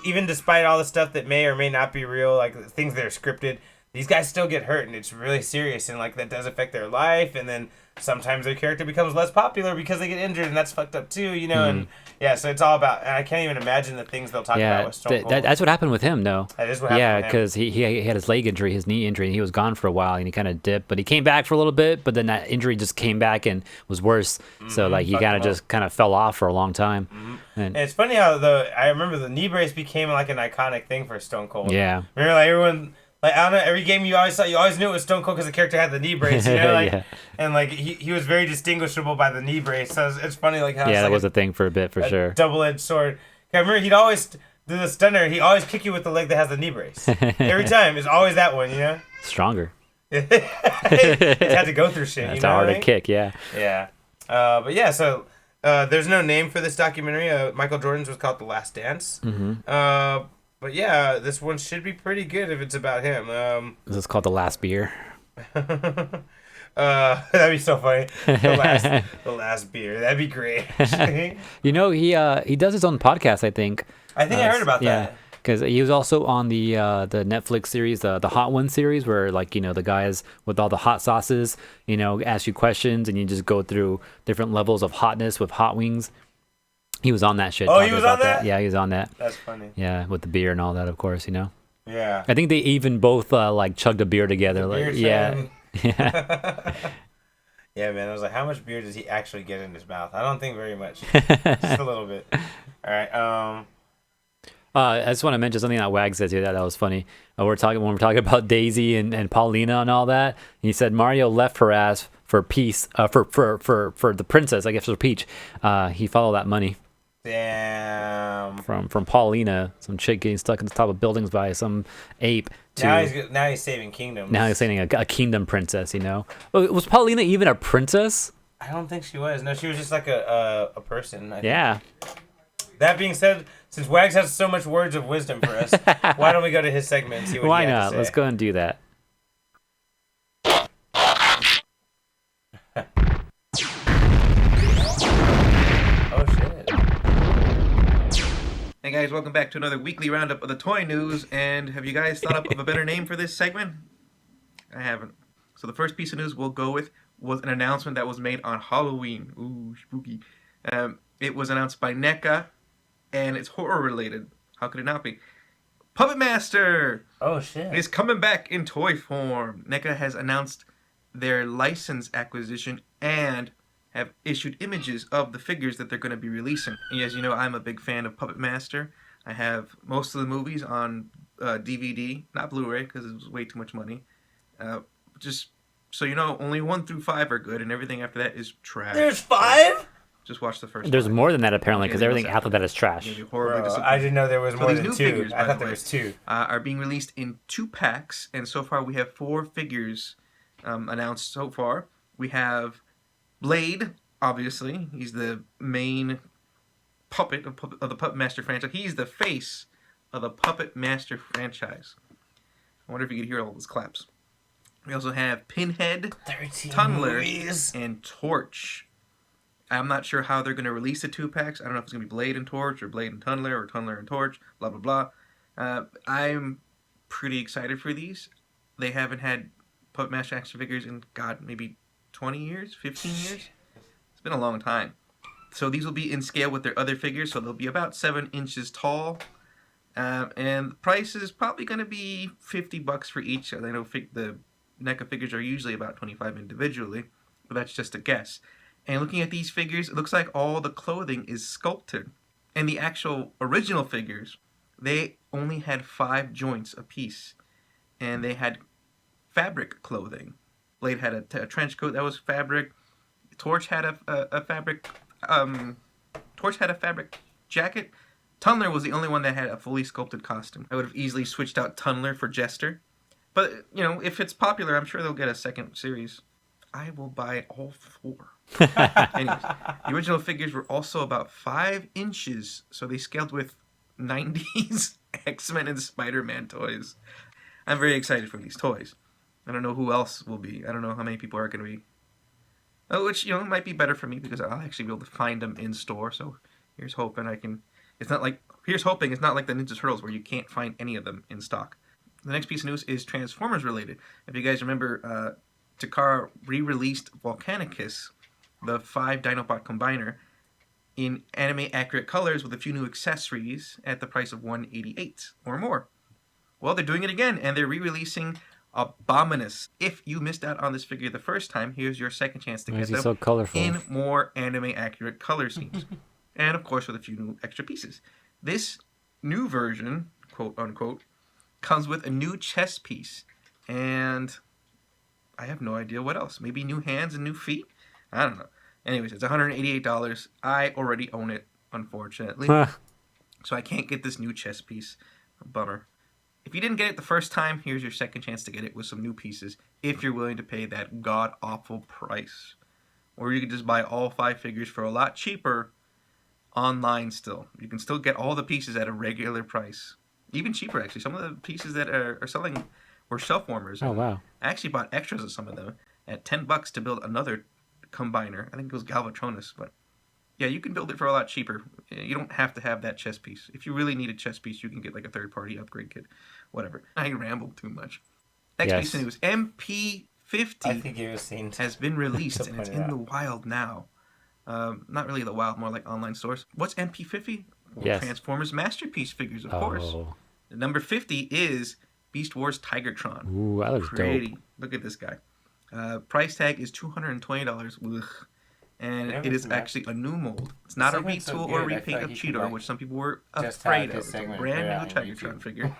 S1: even despite all the stuff that may or may not be real, like things that are scripted, these guys still get hurt, and it's really serious, and like that does affect their life, and then sometimes their character becomes less popular because they get injured, and that's fucked up too, you know. And yeah, so it's all about. And I can't even imagine the things they'll talk about with Stone Cold.
S2: That's what happened with him, though.
S1: That is what happened.
S2: Yeah, because he had his leg injury, his knee injury, and he was gone for a while, and he kind of dipped, but he came back for a little bit, but then that injury just came back and was worse. So like he kind of fell off for a long time.
S1: And it's funny how I remember the knee brace became like an iconic thing for Stone Cold.
S2: Yeah.
S1: Remember, like everyone. Like, I don't know, every game you always knew it was Stone Cold because the character had the knee brace, you know, like, and like he was very distinguishable by the knee brace. So it's funny, like how
S2: that
S1: like
S2: was a thing for a bit, for sure.
S1: Double-edged sword. I remember he'd always do the stunner. He always kick you with the leg that has the knee brace. Every time, it's always that one, you know.
S2: Stronger.
S1: It had to go through shit.
S2: That's
S1: you know
S2: a harder
S1: what I mean?
S2: kick, yeah.
S1: Yeah, but yeah, so there's no name for this documentary. Michael Jordan's was called The Last Dance. But yeah, this one should be pretty good if it's about him.
S2: This is called The Last Beer.
S1: That'd be so funny. The last beer. That'd be great.
S2: You know, he does his own podcast, I think.
S1: I heard about that.
S2: Because he was also on the Netflix series, the Hot Ones series, where like, you know, the guys with all the hot sauces, you know, ask you questions and you just go through different levels of hotness with hot wings. He was on that shit.
S1: Oh, he was on that?
S2: Yeah, he was on that.
S1: That's funny.
S2: Yeah, with the beer and all that, of course, you know.
S1: Yeah.
S2: I think they even both like chugged a beer together. Like, yeah.
S1: Yeah, man. I was like, how much beer does he actually get in his mouth? I don't think very much. Just a little bit. All right.
S2: I just want to mention something that Wag said here that was funny. When we're talking about Daisy and Paulina and all that. He said Mario left her ass for peace, for the princess, I guess, for Peach. He followed that money.
S1: Damn.
S2: From Paulina, some chick getting stuck in the top of buildings by some ape.
S1: Now he's saving kingdoms.
S2: Now he's saving a kingdom princess. You know, was Paulina even a princess?
S1: I don't think she was. No, she was just like a person. I
S2: think.
S1: That being said, since Wags has so much words of wisdom for us, why don't we go to his segment and see what
S2: why
S1: he has
S2: not?
S1: to say?
S2: Let's go and do that.
S3: Hey guys, welcome back to another weekly roundup of the toy news. And have you guys thought up of a better name for this segment? I haven't. So the first piece of news we'll go with was an announcement that was made on Halloween. Ooh, spooky. It was announced by NECA, and it's horror related. How could it not be? Puppet Master!
S1: Oh shit.
S3: Is coming back in toy form. NECA has announced their license acquisition and have issued images of the figures that they're going to be releasing. And as you know, I'm a big fan of Puppet Master. I have most of the movies on DVD, not Blu-ray, because it was way too much money. Just so you know, only 1 through 5 are good, and everything after that is trash.
S1: There's 5?
S3: Just watch the first.
S2: There's
S3: 5.
S2: more than that apparently, because everything after that is trash.
S1: I didn't know there was more than 2.
S3: Figures,
S1: I thought there was 2.
S3: Are being released in 2 packs, and so far we have 4 figures announced so far. We have Blade, obviously. He's the main puppet of the Puppet Master franchise. He's the face of the Puppet Master franchise. I wonder if you could hear all those claps. We also have Pinhead, Tunneler, and Torch. I'm not sure how they're going to release the 2 packs. I don't know if it's going to be Blade and Torch, or Blade and Tunneler, or Tunneler and Torch, blah, blah, blah. I'm pretty excited for these. They haven't had Puppet Master action figures in, God, maybe 20 years, 15 years? It's been a long time. So these will be in scale with their other figures, so they'll be about 7 inches tall. And the price is probably going to be $50 for each. I know the NECA figures are usually about $25 individually, but that's just a guess. And looking at these figures, it looks like all the clothing is sculpted. And the actual original figures, they only had 5 joints apiece. And they had fabric clothing. Blade had a trench coat that was fabric. Torch had a fabric. Torch had a fabric jacket. Tunneler was the only one that had a fully sculpted costume. I would have easily switched out Tunneler for Jester. But, you know, if it's popular, I'm sure they'll get a second series. I will buy all 4. Anyways, the original figures were also about 5 inches, so they scaled with 90s X-Men and Spider-Man toys. I'm very excited for these toys. I don't know who else will be. I don't know how many people are going to be. Which, you know, might be better for me because I'll actually be able to find them in store. So here's hoping I can... Here's hoping it's not like the Ninja Turtles where you can't find any of them in stock. The next piece of news is Transformers related. If you guys remember, Takara re-released Volcanicus, the 5 Dinobot combiner, in anime accurate colors with a few new accessories at the price of $188 or more. Well, they're doing it again, and they're re-releasing Abominus. If you missed out on this figure the first time, here's your second chance to get them
S2: so colorful?
S3: in more anime accurate color schemes. And of course with a few new extra pieces. This new version, quote unquote, comes with a new chest piece. And I have no idea what else. Maybe new hands and new feet? I don't know. Anyways, it's $188. I already own it, unfortunately. So I can't get this new chest piece. Bummer. If you didn't get it the first time, here's your second chance to get it with some new pieces, if you're willing to pay that god-awful price. Or you can just buy all 5 figures for a lot cheaper online still. You can still get all the pieces at a regular price. Even cheaper, actually. Some of the pieces that are selling were shelf warmers.
S2: Oh, wow.
S3: I actually bought extras of some of them at $10 to build another combiner. I think it was Galvatronus, but yeah, you can build it for a lot cheaper. You don't have to have that chess piece. If you really need a chess piece, you can get like a third-party upgrade kit. Whatever. I rambled too much. Next piece of news. MP50
S1: I think it was seen
S3: has been released, and it's in the wild now. Not really the wild, more like online stores. What's MP50? Well,
S2: Yes.
S3: Transformers Masterpiece figures, of course. The number 50 is Beast Wars Tigertron.
S2: Ooh, that looks
S3: Pretty.
S2: dope.
S3: Look at this guy. Price tag is $220. Ugh. And it is actually a new mold. It's not a
S1: segment's so
S3: retool or
S1: good, I
S3: repaint
S1: feel
S3: of
S1: like you
S3: Cheetor,
S1: could,
S3: which some people were
S1: just
S3: afraid
S1: have
S3: of.
S1: this
S3: It's a
S1: segment
S3: brand
S1: put
S3: new
S1: out on
S3: Tigertron
S1: YouTube.
S3: figure.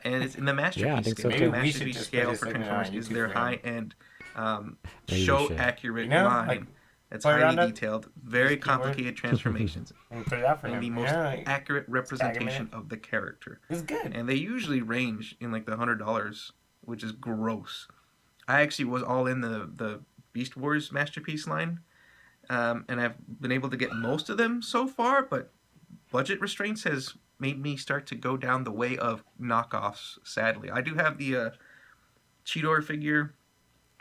S3: And it's in the Masterpiece
S2: Yeah, I think so
S3: scale.
S2: too.
S3: The
S1: Maybe we should
S3: Masterpiece
S1: just
S3: scale
S1: put this
S3: for
S1: segment
S3: Transformers
S1: on
S3: is
S1: YouTube
S3: their
S1: for him.
S3: high-end,
S2: Maybe we
S3: show
S2: should.
S3: accurate
S1: You know,
S3: line.
S1: like,
S3: It's
S1: toy
S3: highly
S1: roundup?
S3: detailed, very
S1: Just keyword.
S3: complicated transformations,
S1: And put it out for
S3: and
S1: him.
S3: the most
S1: Yeah, like,
S3: accurate
S1: tag him
S3: representation
S1: in.
S3: of the character.
S1: It's good.
S3: And they usually range in like the $100, which is gross. I actually was all in the Beast Wars Masterpiece line, and I've been able to get most of them so far, but budget restraints has made me start to go down the way of knockoffs, sadly. I do have the Cheetor figure,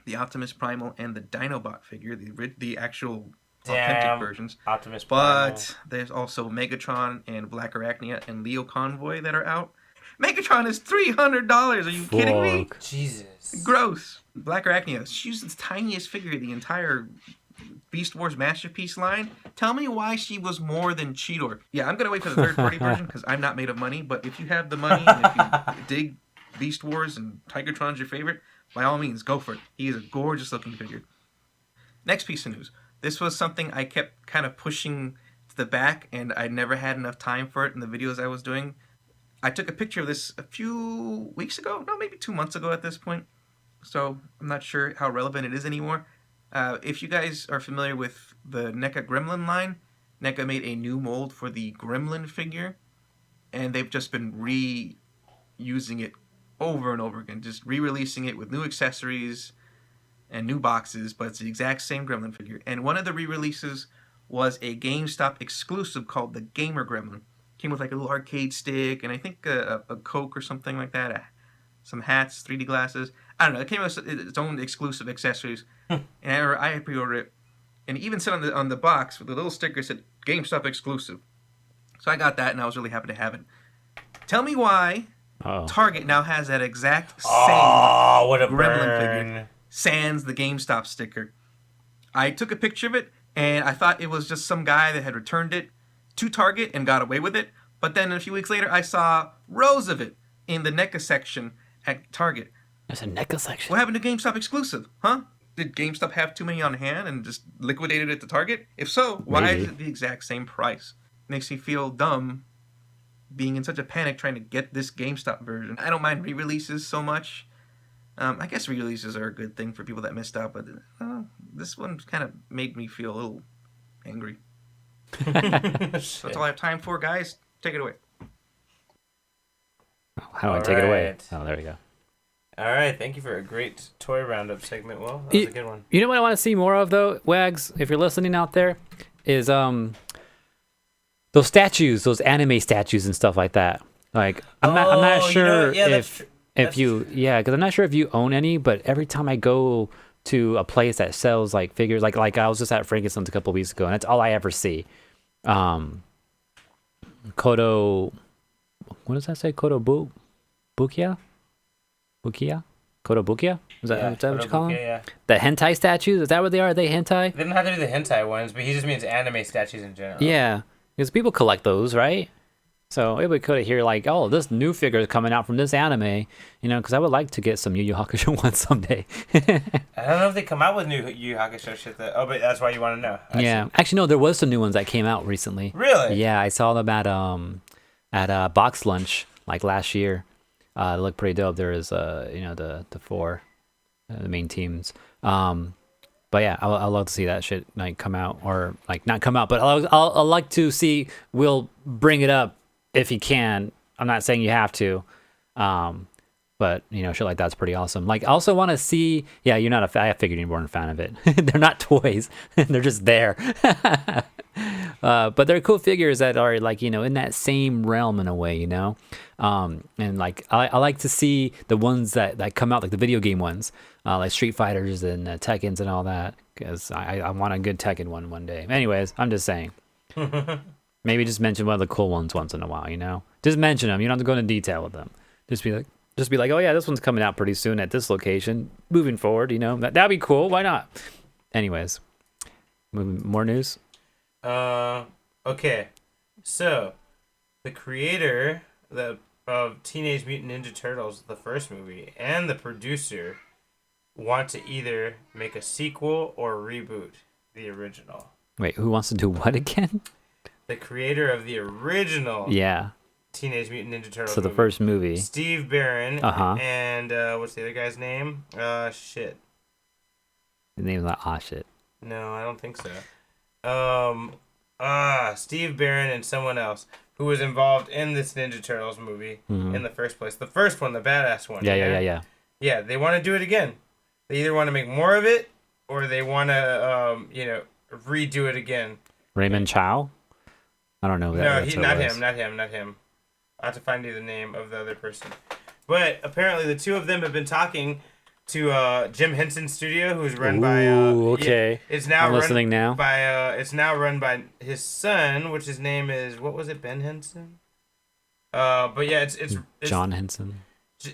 S3: the Optimus Primal, and the Dinobot figure, the actual authentic versions.
S1: Optimus Primal.
S3: But there's also Megatron and Black Arachnia and Leo Convoy that are out. Megatron is $300. Are you kidding me?
S2: Fuck.
S1: Jesus.
S3: Gross. Black Arachnia. She's the tiniest figure of the entire Beast Wars Masterpiece line. Tell me why she was more than Cheetor. Yeah, I'm going to wait for the third-party version because I'm not made of money. But if you have the money and if you dig Beast Wars and Tigertron's your favorite, by all means, go for it. He is a gorgeous-looking figure. Next piece of news. This was something I kept kind of pushing to the back, and I never had enough time for it in the videos I was doing. I took a picture of this a few weeks ago. No, maybe 2 months ago at this point. So I'm not sure how relevant it is anymore. If you guys are familiar with the NECA Gremlin line, NECA made a new mold for the Gremlin figure, and they've just been reusing it over and over again, just re-releasing it with new accessories and new boxes, but it's the exact same Gremlin figure. And one of the re-releases was a GameStop exclusive called the Gamer Gremlin. Came with like a little arcade stick and I think a Coke or something like that, some hats, 3D glasses. I don't know. It came with its own exclusive accessories, and I had pre-ordered it. And it even said on the box with the little sticker, it said GameStop exclusive. So I got that, and I was really happy to have it. Tell me why Target now has that exact same
S1: what a
S3: Gremlin
S1: burn.
S3: figure, sans the GameStop sticker. I took a picture of it, and I thought it was just some guy that had returned it to Target and got away with it. But then a few weeks later, I saw rows of it in the NECA section at Target.
S2: There's a NECA section.
S3: What happened to GameStop exclusive, huh? Did GameStop have too many on hand and just liquidated it to Target? If so, why is it the exact same price? Makes me feel dumb being in such a panic trying to get this GameStop version. I don't mind re-releases so much. I guess re-releases are a good thing for people that missed out, but this one kind of made me feel a little angry. So that's all I have time for, guys. Take it away.
S2: How do I take it away?
S1: Alright.
S2: Oh, there we go.
S1: All right, thank you for a great toy roundup segment. Well, that was a good one.
S2: You know what I want to see more of though, Wags, if you're listening out there, is those statues, those anime statues and stuff like that. Like I'm not sure if you because I'm not sure if you own any, but every time I go to a place that sells like figures, like I was just at Frankenstein's a couple of weeks ago, and that's all I ever see. Kodo, what does that say? Kodo Bukia? Kotobukiya? Kotobukiya? Is that what you call them?
S1: Yeah.
S2: The hentai statues? Is that what they are? Are they hentai?
S1: They don't have to be the hentai ones, but he just means anime statues in general.
S2: Yeah, because people collect those, right? So maybe we could hear like, oh, this new figure is coming out from this anime, because I would like to get some Yu Yu Hakusho ones someday.
S1: I don't know if they come out with new Yu Yu Hakusho shit. But that's why you want to know.
S2: Yeah, actually, no, there was some new ones that came out recently.
S1: Really?
S2: Yeah, I saw them at Box Lunch like last year. They look pretty dope. There is the four the main teams. But yeah, I'd love to see that shit like come out, or like not come out, but I'll like to see. We'll bring it up if you can. I'm not saying you have to, but shit like that's pretty awesome. Like I also want to see. Yeah, you're not a fan. I figured you weren't a fan of it. They're not toys. They're just there. But they're cool figures that are like in that same realm in a way, and like I like to see the ones that come out, like the video game ones, like Street Fighters and Tekkens and all that, because I want a good Tekken one day. Anyways, I'm just saying. Maybe just mention one of the cool ones once in a while, Just mention them. You don't have to go into detail with them. Just be like, oh yeah, this one's coming out pretty soon at this location. Moving forward, that'd be cool. Why not? Anyways, more news.
S1: Okay. So, the creator of Teenage Mutant Ninja Turtles, the first movie, and the producer want to either make a sequel or reboot the original.
S2: Wait, who wants to do what again?
S1: The creator of the original Teenage Mutant Ninja Turtles
S2: So the first movie.
S1: Steve Barron.
S2: Uh-huh.
S1: And what's the other guy's name? Shit.
S2: The name is not shit.
S1: No, I don't think so. Steve Barron and someone else who was involved in this Ninja Turtles movie in the first place. The first one, the badass one.
S2: Yeah.
S1: Yeah, they want to do it again. They either want to make more of it or they want to, redo it again.
S2: Raymond Chow? I don't know.
S1: Not him. I have to find you the name of the other person. But apparently the two of them have been talking to Jim Henson's studio, who's run by.
S2: Okay.
S1: It's now
S2: I'm listening now.
S1: It's now run by his son, which his name is, what was it, Ben Henson? But yeah, it's
S2: John Henson.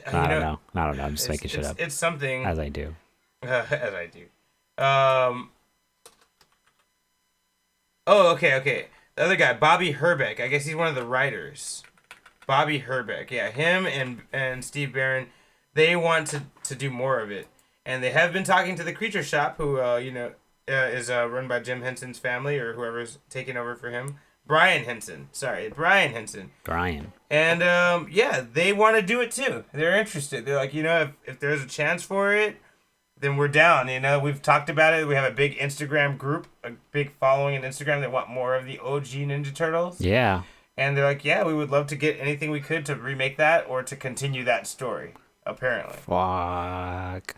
S2: I don't know. I'm just making shit up.
S1: It's something.
S2: As I do.
S1: As I do. Oh, okay. The other guy, Bobby Herbeck. I guess he's one of the writers. Bobby Herbeck. Yeah, him and Steve Barron, they want to do more of it. And they have been talking to the Creature Shop, who, is run by Jim Henson's family, or whoever's taking over for him. Brian Henson.
S2: Brian.
S1: And, they want to do it too. They're interested. They're like, if there's a chance for it, then we're down. We've talked about it. We have a big Instagram group, a big following on Instagram that want more of the OG Ninja Turtles.
S2: Yeah.
S1: And they're like, yeah, we would love to get anything we could to remake that or to continue that story, apparently.
S2: Fuck.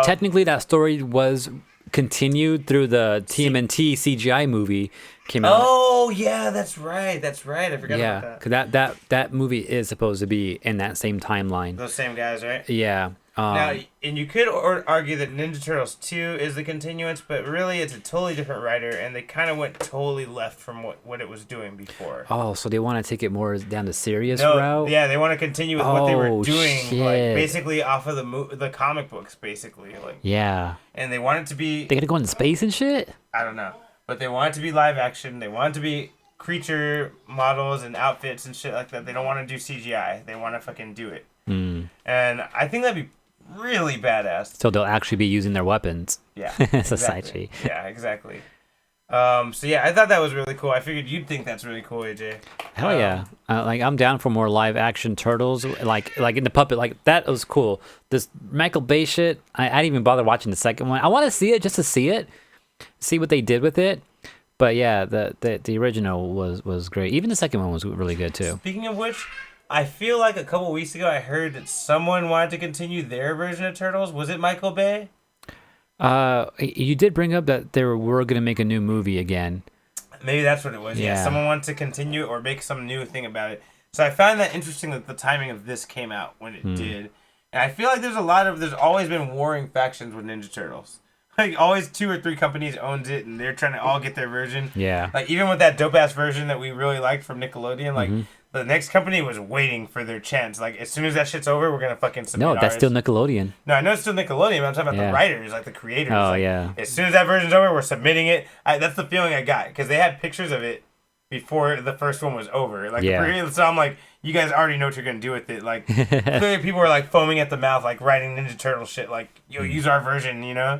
S2: Technically, that story was continued through the TMNT CGI movie came out.
S1: Oh, yeah, that's right. I forgot about that.
S2: Yeah, because that movie is supposed to be in that same timeline.
S1: Those same guys, right?
S2: Yeah.
S1: Now, and you could argue that Ninja Turtles 2 is the continuance, but really it's a totally different writer, and they kind of went totally left from what it was doing before.
S2: Oh, so they want to take it more down the serious route?
S1: Yeah, they want to continue with what they were doing,
S2: shit.
S1: like basically off of the comic books, basically. Like,
S2: yeah.
S1: And they want it to be...
S2: They gotta go into space and shit?
S1: I don't know. But they want it to be live action. They want it to be creature models and outfits and shit like that. They don't want to do CGI. They want to fucking do it. And I think that'd be really badass.
S2: So they'll actually be using their weapons.
S1: Yeah.
S2: It's a side cheat.
S1: Yeah, exactly. So yeah, I thought that was really cool. I figured you'd think that's really cool, AJ.
S2: Hell yeah. Like I'm down for more live action turtles. Like in the puppet, like that was cool. This Michael Bay shit, I didn't even bother watching the second one. I want to see it just to see it. See what they did with it. But yeah, the original was great. Even the second one was really good too.
S1: Speaking of which, I feel like a couple weeks ago I heard that someone wanted to continue their version of Turtles. Was it Michael Bay?
S2: You did bring up that they were going to make a new movie again.
S1: Maybe that's what it was. Yeah. Someone wanted to continue or make some new thing about it. So I found that interesting that the timing of this came out when it did. And I feel like there's always been warring factions with Ninja Turtles. Like, always 2 or 3 companies owns it, and they're trying to all get their version.
S2: Yeah.
S1: Like, even with that dope-ass version that we really liked from Nickelodeon, like, the next company was waiting for their chance. Like, as soon as that shit's over, we're gonna fucking submit
S2: No, that's
S1: ours.
S2: still Nickelodeon.
S1: No, I know it's still Nickelodeon, but I'm talking about
S2: Yeah.
S1: the writers, like the creators.
S2: Oh,
S1: Like,
S2: yeah.
S1: As soon as that version's over, we're submitting it. That's the feeling I got because they had pictures of it before the first one was over. Like,
S2: Yeah.
S1: so I'm like, you guys already know what you're gonna do with it. Like, clearly people were like foaming at the mouth, like writing Ninja Turtle shit. Like, yo, use our version, you know?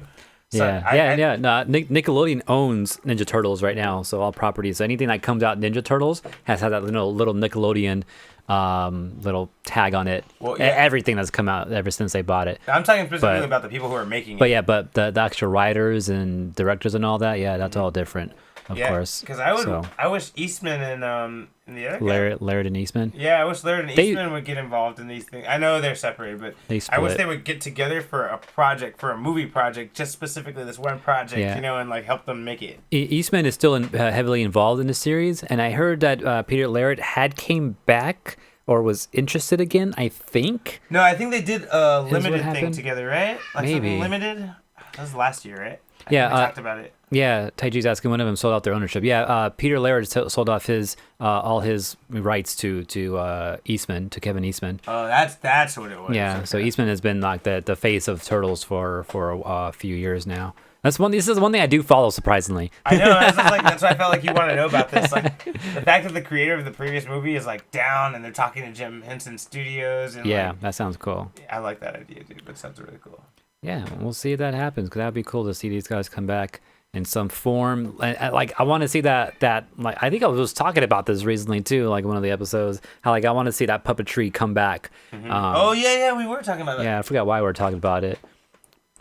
S1: So
S2: Yeah. No, Nickelodeon owns Ninja Turtles right now, so all properties, anything that comes out Ninja Turtles has had that little Nickelodeon little tag on it.
S1: Well, yeah.
S2: Everything that's come out ever since they bought it.
S1: I'm talking specifically about the people who are making it.
S2: But yeah, but the actual writers and directors and all that, yeah, that's all different, of course.
S1: Because I wish Eastman and the other guy.
S2: Laird and Eastman.
S1: Yeah, I wish Laird and Eastman would get involved in these things. I know they're separated, but I wish they would get together for a project, for a movie project, just specifically this one project, you know, and like help them make it.
S2: Eastman is still heavily involved in the series, and I heard that Peter Laird had came back or was interested again, I think.
S1: No, I think they did a limited thing together, right? Like
S2: Maybe.
S1: something limited? That was last year, right? I
S2: Yeah,
S1: think we talked about it.
S2: Yeah, Taiji's asking one of them sold out their ownership. Yeah, Peter Laird sold off his all his rights to Eastman, to Kevin Eastman.
S1: Oh, that's what it was.
S2: Yeah, so Eastman has been like the face of Turtles for a few years now. This is one thing I do follow, surprisingly.
S1: I know. That's why I felt like you want to know about this. Like the fact that the creator of the previous movie is like down, and they're talking to Jim Henson Studios. And
S2: Yeah,
S1: like,
S2: that sounds cool.
S1: I like that idea, dude. That sounds really cool.
S2: Yeah, we'll see if that happens, because that'd be cool to see these guys come back in some form. Like I want to see that like I think I was talking about this recently too, like one of the episodes. How like I want to see that puppetry come back.
S1: Mm-hmm. Oh yeah, we were talking about that.
S2: Yeah, I forgot why we were talking about it.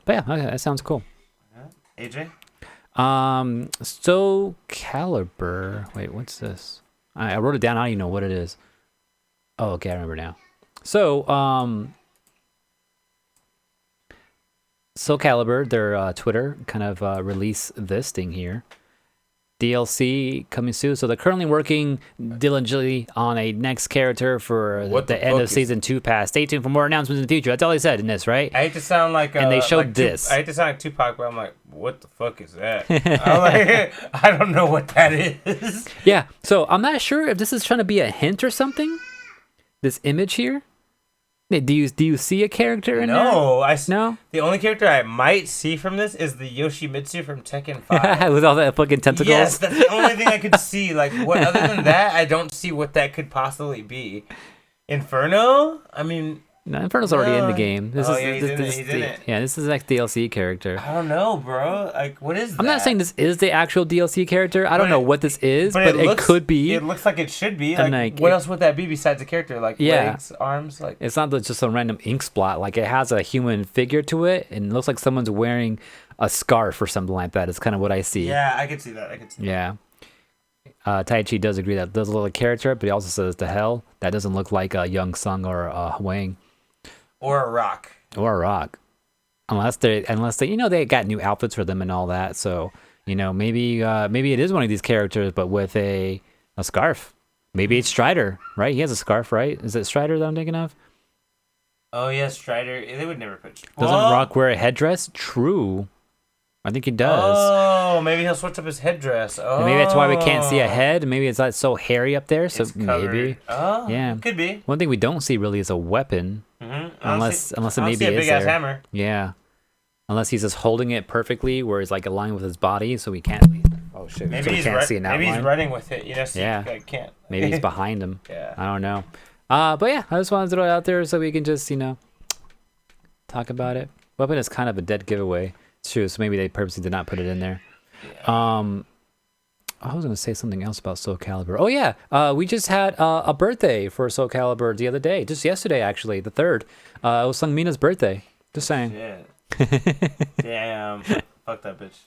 S2: But yeah, okay, that sounds cool.
S1: AJ?
S2: Soul Calibur. Wait, what's this? I wrote it down. I don't even know what it is. Oh, okay, I remember now. So, Soul Calibur, their Twitter kind of released this thing here. DLC coming soon. So they're currently working diligently on a next character for the end of season 2 pass. Stay tuned for more announcements in the future. That's all they said in this, right?
S1: I hate to sound like
S2: and they showed
S1: like
S2: this.
S1: I hate to sound like Tupac, but I'm like, what the fuck is that? I'm like, I don't know what that is.
S2: Yeah. So I'm not sure if this is trying to be a hint or something. This image here. Do you see a character in there?
S1: No. The only character I might see from this is the Yoshimitsu from Tekken 5.
S2: With all that fucking tentacles?
S1: Yes, that's the only thing I could see. Like, what? Other than that, I don't see what that could possibly be. Inferno? I mean...
S2: No, Inferno's already in the game.
S1: He's in it.
S2: Yeah, this is like DLC character.
S1: I don't know, bro. Like, what is that?
S2: I'm not saying this is the actual DLC character. I don't know what this is, but it could be.
S1: It looks like it should be.
S2: And
S1: like what else would that be besides a character? Like legs, arms? Like
S2: it's not just some random ink spot. Like it has a human figure to it, and it looks like someone's wearing a scarf or something like that. It's kind of what I see.
S1: Yeah, I could see that.
S2: Yeah. Taichi does agree that does look like a character, but he also says the hell that doesn't look like a Young Sung or a Wang.
S1: Or a rock.
S2: Unless they they got new outfits for them and all that. So, maybe it is one of these characters, but with a scarf. Maybe it's Strider, right? He has a scarf, right? Is it Strider that I'm thinking of?
S1: Oh yeah, Strider. They would never put.
S2: Doesn't Rock wear a headdress? True. I think he does.
S1: Oh, maybe he'll switch up his headdress. Oh,
S2: and maybe that's why we can't see a head. Maybe it's not so hairy up there. So maybe.
S1: Oh,
S2: yeah,
S1: could be.
S2: One thing we don't see really is a weapon.
S1: Mm-hmm.
S2: Unless it maybe
S1: see a
S2: is
S1: big ass
S2: there.
S1: hammer.
S2: Yeah. Unless he's just holding it perfectly, where he's like aligned with his body, so we can't. Oh shit!
S1: Maybe
S2: so we
S1: he's
S2: can't see an outline.
S1: Maybe he's running with it. So
S2: yeah.
S1: I can't.
S2: Maybe he's behind him.
S1: Yeah.
S2: I don't know. But yeah, I just wanted to throw it out there so we can just talk about it. Weapon is kind of a dead giveaway. It's true. So maybe they purposely did not put it in there. Yeah. I was gonna say something else about Soul Calibur. Oh yeah, we just had a birthday for Soul Calibur the other day, just yesterday actually, the 3rd. It was Sungmina's birthday. Just saying.
S1: Shit. Damn. Fuck that bitch.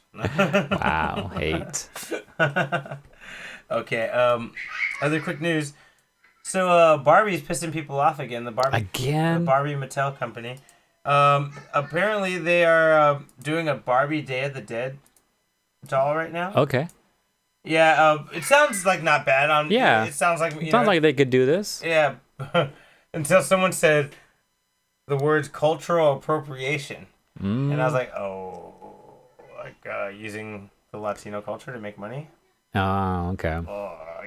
S2: Wow, hate.
S1: Okay. Other quick news. So Barbie's pissing people off again. The Barbie Mattel company. Apparently they are doing a Barbie Day of the Dead doll right now.
S2: Okay.
S1: Yeah, it sounds like not bad.
S2: Yeah.
S1: It sounds like
S2: like they could do this.
S1: Yeah, until someone said the words cultural appropriation, and I was like, oh, like using the Latino culture to make money.
S2: Oh, okay.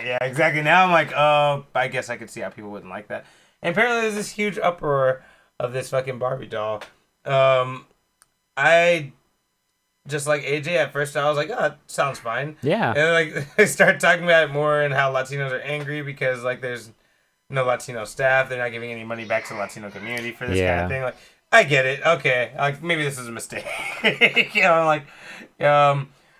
S1: yeah, exactly. Now I'm like, oh, I guess I could see how people wouldn't like that. And apparently there's this huge uproar of this fucking Barbie doll. I just like AJ at first, I was like, oh, that sounds fine.
S2: Yeah.
S1: And then, like, they start talking about it more and how Latinos are angry because, like, there's no Latino staff. They're not giving any money back to the Latino community for this kind of thing. Like, I get it. Okay. Like, maybe this is a mistake. You know, like,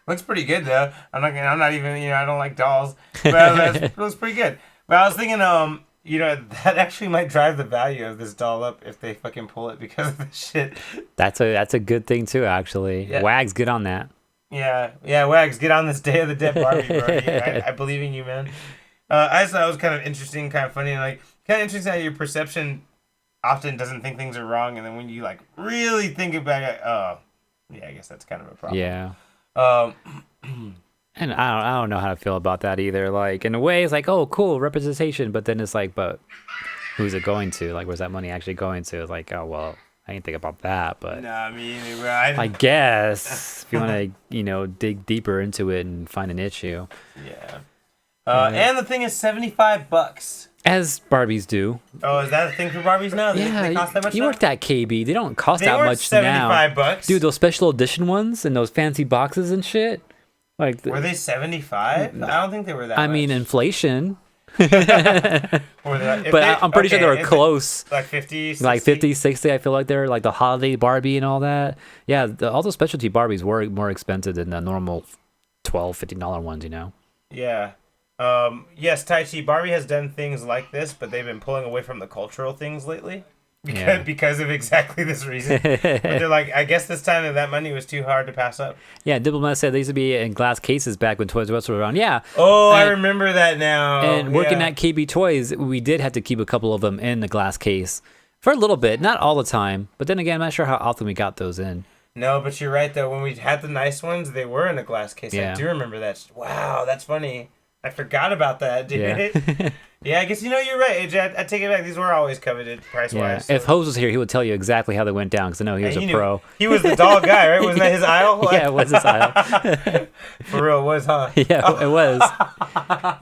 S1: looks pretty good, though. I'm not even, I don't like dolls. But it looks pretty good. But I was thinking, that actually might drive the value of this doll up if they fucking pull it because of this shit.
S2: That's a good thing too, actually. Yeah. Wags, get on that.
S1: Yeah, Wags, get on this Day of the Dead Barbie, bro. I believe in you, man. I just thought it was kind of interesting, kind of funny, and like kind of interesting how your perception often doesn't think things are wrong, and then when you like really think about it, yeah, I guess that's kind of a problem.
S2: Yeah. And I don't know how to feel about that either. Like, in a way, it's like, oh, cool, representation. But then it's like, but who's it going to? Like, where's that money actually going to? It's like, oh, well, I didn't think about that. But
S1: nah, me either, bro. I
S2: guess if you want to, dig deeper into it and find an issue.
S1: Yeah. And the thing is $75.
S2: As Barbies do.
S1: Oh, is that a thing for Barbies now? They cost that much
S2: you
S1: now?
S2: worked at KB. They don't cost that much
S1: $75.
S2: Dude, those special edition ones and those fancy boxes and shit. Like,
S1: were they 75? I don't think they were that much.
S2: I mean, inflation.
S1: But
S2: I'm pretty sure they were close.
S1: Like 50, 60?
S2: Like 50, 60, I feel like they're like the holiday Barbie and all that. Yeah, all those specialty Barbies were more expensive than the normal $12, $15 ones,
S1: Yeah. Yes, Tai Chi, Barbie has done things like this, but they've been pulling away from the cultural things lately. Because of exactly this reason. But they're like, I guess this time that money was too hard to pass up.
S2: Yeah, Diplomat said they used to be in glass cases back when Toys R Us were around. Yeah.
S1: Oh, I remember that now.
S2: And working at KB Toys, we did have to keep a couple of them in the glass case for a little bit. Not all the time. But then again, I'm not sure how often we got those in.
S1: No, but you're right, though. When we had the nice ones, they were in a glass case. Yeah. I do remember that. Wow, that's funny. I forgot about that, dude.
S2: Yeah.
S1: Yeah, I guess you're right, AJ. I take it back. These were always coveted price-wise.
S2: Yeah.
S1: So.
S2: If Hose was here, he would tell you exactly how they went down because I know he was a pro.
S1: He was the doll guy, right? Wasn't that his aisle?
S2: Yeah, it was his aisle.
S1: For real, it was, huh?
S2: Yeah, it was.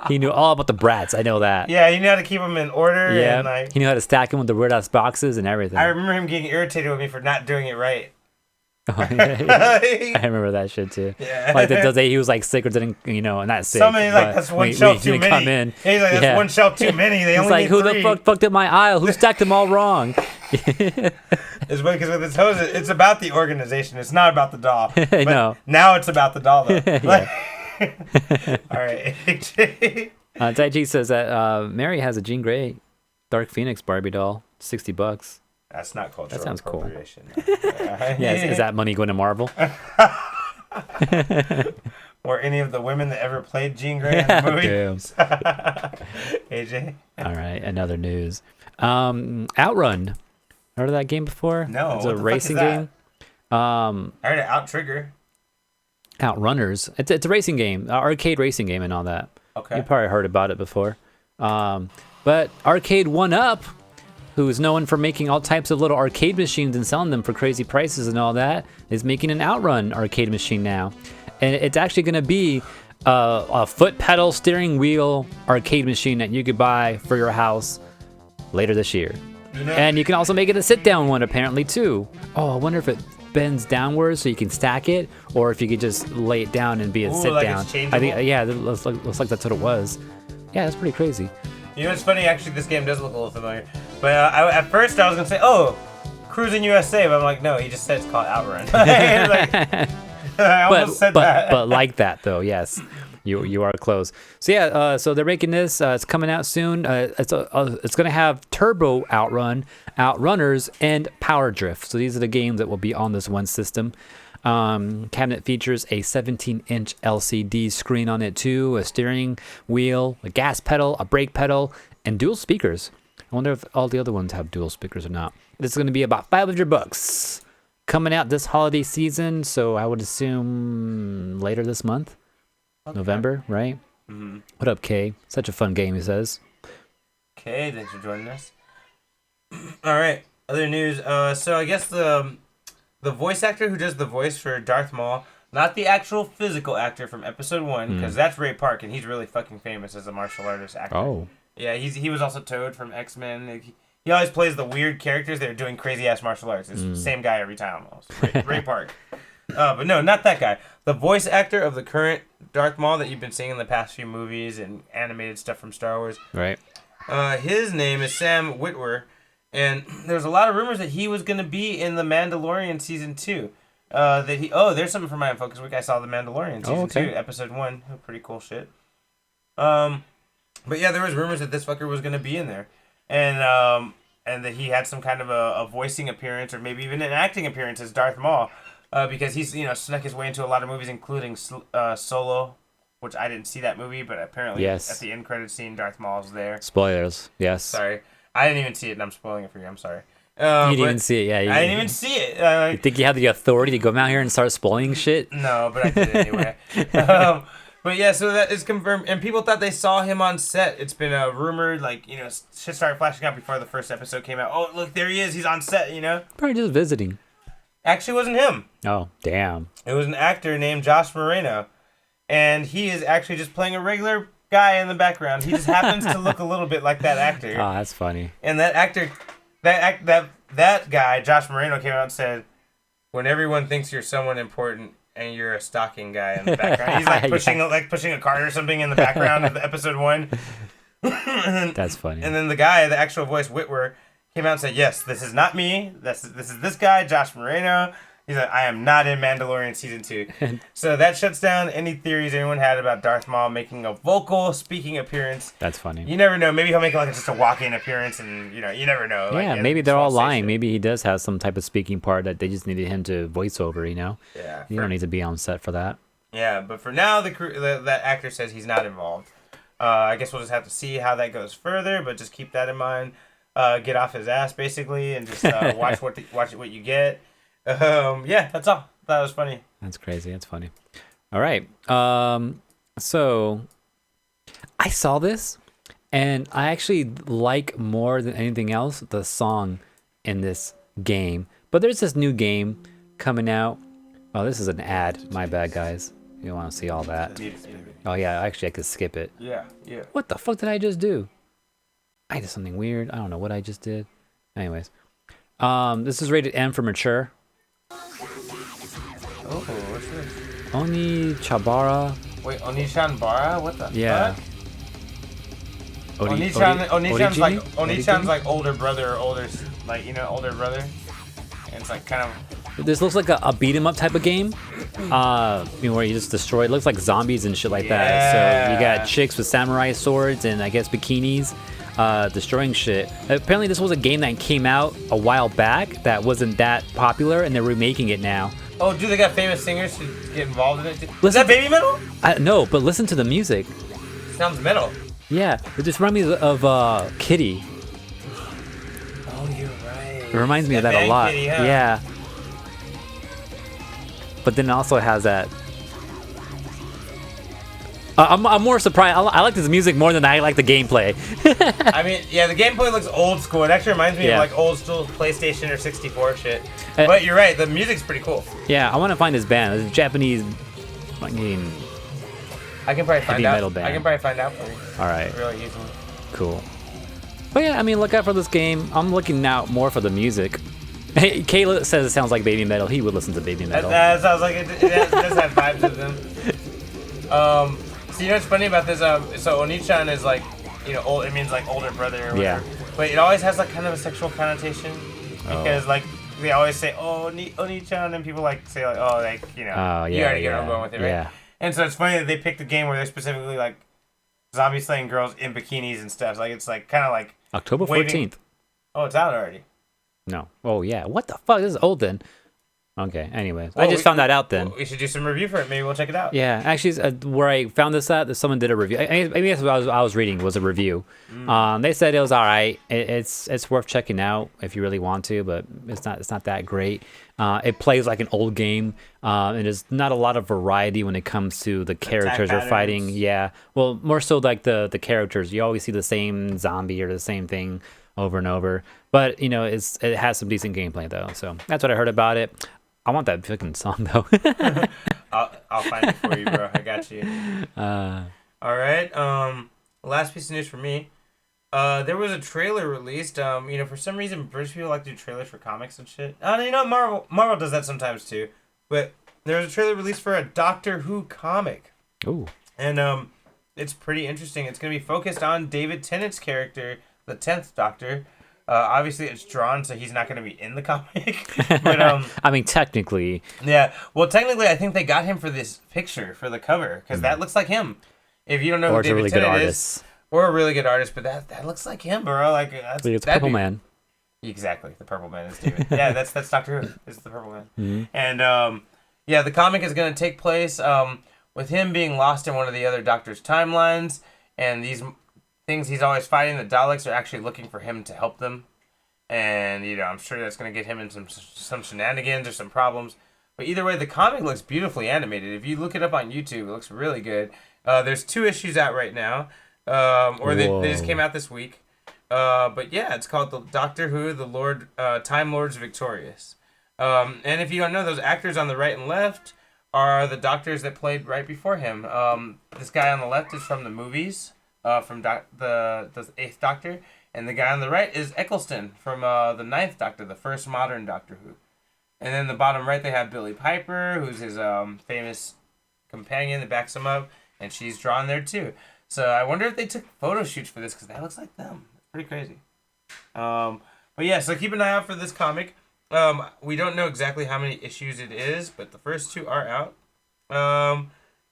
S2: He knew all about the brats. I know that.
S1: Yeah, he knew how to keep them in order.
S2: Yeah,
S1: and
S2: he knew how to stack them with the weird-ass boxes and everything.
S1: I remember him getting irritated with me for not doing it right.
S2: Oh, yeah. I remember that shit too.
S1: Yeah.
S2: Like the day he was like sick or didn't, not sick.
S1: Somebody's like, that's one shelf too many.
S2: Come in.
S1: Yeah, he's like, that's one shelf too many. They only
S2: like,
S1: need
S2: who
S1: 3.
S2: the fuck fucked up my aisle? Who stacked them all wrong?
S1: It's because with his hose, it's about the organization. It's not about the doll.
S2: I know.
S1: Now it's about the doll, though. All right.
S2: Tai Chi says that Mary has a Jean Grey Dark Phoenix Barbie doll, $60.
S1: That's not cultural.
S2: That sounds cool.
S1: Yeah,
S2: is that money going to Marvel?
S1: Or any of the women that ever played Jean Grey in the movies? AJ?
S2: All right, another news. Outrun. Heard of that game before?
S1: No.
S2: It's a racing game.
S1: I heard of Out Trigger.
S2: Outrunners. It's a racing game, arcade racing game and all that.
S1: Okay.
S2: You probably heard about it before. But Arcade 1-Up, who is known for making all types of little arcade machines and selling them for crazy prices and all that, is making an Outrun arcade machine now. And it's actually going to be a foot pedal steering wheel arcade machine that you could buy for your house later this year. And you can also make it a sit-down one, apparently, too. Oh, I wonder if it bends downwards so you can stack it, or if you could just lay it down and be a sit-down.
S1: Like
S2: I think, yeah, it looks like that's what it was. Yeah, that's pretty crazy.
S1: You know what's funny? Actually, this game does look a little familiar. But at first I was going to say, oh, Cruising USA. But I'm like, no, he just said it's called Outrun. I almost said that.
S2: But like that, though, yes. You are close. So, yeah, so they're making this. It's coming out soon. It's going to have Turbo Outrun, Outrunners, and Power Drift. So these are the games that will be on this one system. Cabinet features a 17-inch LCD screen on it too, a steering wheel, a gas pedal, a brake pedal, and dual speakers. I wonder if all the other ones have dual speakers or not. This is going to be about $500 coming out this holiday season, so I would assume later this month. Okay. November, right? Mm-hmm. What up, Kay? Such a fun game, he says.
S1: Kay, thanks for joining us. All right, other news. So I guess the voice actor who does the voice for Darth Maul Not the actual physical actor from episode 1, because that's Ray Park, and he's really fucking famous as a martial artist actor.
S2: Oh.
S1: Yeah, he was also Toad from X-Men. He always plays the weird characters that are doing crazy-ass martial arts. It's the same guy every time, almost. Ray Park. But no, not that guy. The voice actor of the current Darth Maul that you've been seeing in the past few movies and animated stuff from Star Wars.
S2: Right.
S1: His name is Sam Witwer, and there's a lot of rumors that he was going to be in The Mandalorian Season 2. There's something from my Unfocused Week. I saw The Mandalorian Season 2, Episode 1. Pretty cool shit. But yeah, there was rumors that this fucker was going to be in there. And that he had some kind of a voicing appearance or maybe even an acting appearance as Darth Maul. Because he's, snuck his way into a lot of movies, including Solo, which I didn't see that movie, but apparently at the end credits scene, Darth Maul's there.
S2: Spoilers, yes.
S1: Sorry. I didn't even see it, and I'm spoiling it for you. I'm sorry.
S2: You didn't even see it, yeah.
S1: I didn't even see it.
S2: You think you have the authority to come out here and start spoiling shit?
S1: No, but I did it anyway. But yeah, so that is confirmed, and people thought they saw him on set. It's been rumored, shit started flashing out before the first episode came out. Oh, look, there he is. He's on set,
S2: Probably just visiting.
S1: Actually, wasn't him.
S2: Oh, damn.
S1: It was an actor named Josh Moreno, and he is actually just playing a regular guy in the background. He just happens to look a little bit like that actor.
S2: Oh, that's funny.
S1: And that actor, that guy, Josh Moreno, came out and said, "When everyone thinks you're someone important and you're a stalking guy in the background," he's like pushing a cart or something in the background of episode 1.
S2: That's funny.
S1: And then the guy, the actual voice, Whitwer, came out and said, "Yes, this is not me. This is this guy, Josh Moreno." He's like, "I am not in Mandalorian Season 2. So that shuts down any theories anyone had about Darth Maul making a vocal speaking appearance.
S2: That's funny.
S1: You never know. Maybe he'll make just a walk-in appearance, and you never know.
S2: Yeah, maybe they're all lying. Maybe he does have some type of speaking part that they just needed him to voice over. Yeah. You don't need to be on set for that.
S1: Yeah, but for now, that actor says he's not involved. I guess we'll just have to see how that goes further, but just keep that in mind. Get off his ass basically, and just watch what you get. Yeah, that's all. That was funny.
S2: That's crazy. That's funny. All right. So I saw this, and I actually like more than anything else the song in this game. But there's this new game coming out. Oh, this is an ad. My bad, guys. You don't want to see all that. Oh yeah, actually I could skip it.
S1: Yeah.
S2: What the fuck did I just do? I did something weird. I don't know what I just did. Anyways, this is rated M for mature.
S1: Oh, what's this?
S2: Oni Chabara.
S1: Wait, Onichan Bara? What the
S2: Yeah.
S1: fuck? Onichan's like older brother or older brother. And it's like kind of...
S2: This looks like a beat 'em up type of game. Where you just destroy. It looks like zombies and shit like that. So you got chicks with samurai swords and I guess bikinis. Destroying shit. Apparently this was a game that came out a while back that wasn't that popular and they're remaking it now.
S1: Oh, dude, they got famous singers to get involved in it? Is that baby metal?
S2: No, but listen to the music.
S1: Sounds metal.
S2: Yeah, it just reminds me of Kitty.
S1: Oh, you're right.
S2: It reminds me of that a lot.
S1: Kitty, huh?
S2: Yeah. But then it also has that. I'm more surprised. I like this music more than I like the gameplay.
S1: I mean, yeah, the gameplay looks old school. It actually reminds me of like old school PlayStation or 64 shit. But you're right, the music's pretty cool.
S2: Yeah, I want to find this band. It's a Japanese fucking
S1: I can probably find out.
S2: metal band.
S1: I can probably find out for you.
S2: All right.
S1: Really easily.
S2: Cool. But yeah, I mean, look out for this game. I'm looking out more for the music. Hey, Kayla says it sounds like baby metal. He would listen to baby metal.
S1: That sounds like it does have vibes of them. So you know what's funny about this? So Onichan is like, old. It means like older brother or whatever.
S2: Yeah.
S1: But it always has like kind of a sexual connotation because like they always say Onichan and people like say like you already get what I'm going with it, right?
S2: Yeah.
S1: And so it's funny that they picked a game where they're specifically like zombie slaying girls in bikinis and stuff. Like it's like kind of like
S2: October 14th.
S1: Oh, it's out already.
S2: No. Oh yeah. What the fuck? This is old then. Okay. Anyways, I just found that out then.
S1: We should do some review for it. Maybe we'll check it out.
S2: Yeah. Actually, where I found this at, someone did a review. Maybe that's what I was reading was a review. They said it was all right. It's worth checking out if you really want to, but it's not that great. It plays like an old game. And there's not a lot of variety when it comes to the characters you're fighting. Yeah. Well, more so like the characters. You always see the same zombie or the same thing over and over. But it has some decent gameplay though. So that's what I heard about it. I want that fucking song though.
S1: I'll find it for you, bro. I got you. All right. Last piece of news for me. There was a trailer released. For some reason, British people like to do trailers for comics and shit. Marvel does that sometimes too. But there was a trailer released for a Doctor Who comic.
S2: Ooh.
S1: And it's pretty interesting. It's gonna be focused on David Tennant's character, the 10th Doctor. Obviously, it's drawn, so he's not going to be in the comic. But
S2: I mean, technically.
S1: Yeah. Well, technically, I think they got him for this picture for the cover because that looks like him. If you don't know who David Tennant is, or a really good artist, but that looks like him, bro. Like
S2: it's Purple Man.
S1: Exactly, the Purple Man is David. Yeah, that's Doctor Who. It's the Purple Man. Mm-hmm. And the comic is going to take place with him being lost in one of the other Doctor's timelines, and these things he's always fighting, the Daleks, are actually looking for him to help them. And, I'm sure that's going to get him in some shenanigans or some problems. But either way, the comic looks beautifully animated. If you look it up on YouTube, it looks really good. There's 2 issues out right now. They just came out this week. But yeah, it's called the Doctor Who, the Time Lords Victorious. And if you don't know, those actors on the right and left are the doctors that played right before him. This guy on the left is from the movies. From the 8th Doctor, and the guy on the right is Eccleston from the 9th Doctor, the first modern Doctor Who. And then the bottom right, they have Billie Piper, who's his famous companion that backs him up, and she's drawn there too. So I wonder if they took photo shoots for this, because that looks like them. It's pretty crazy. But yeah, so keep an eye out for this comic. We don't know exactly how many issues it is, but the first 2 are out.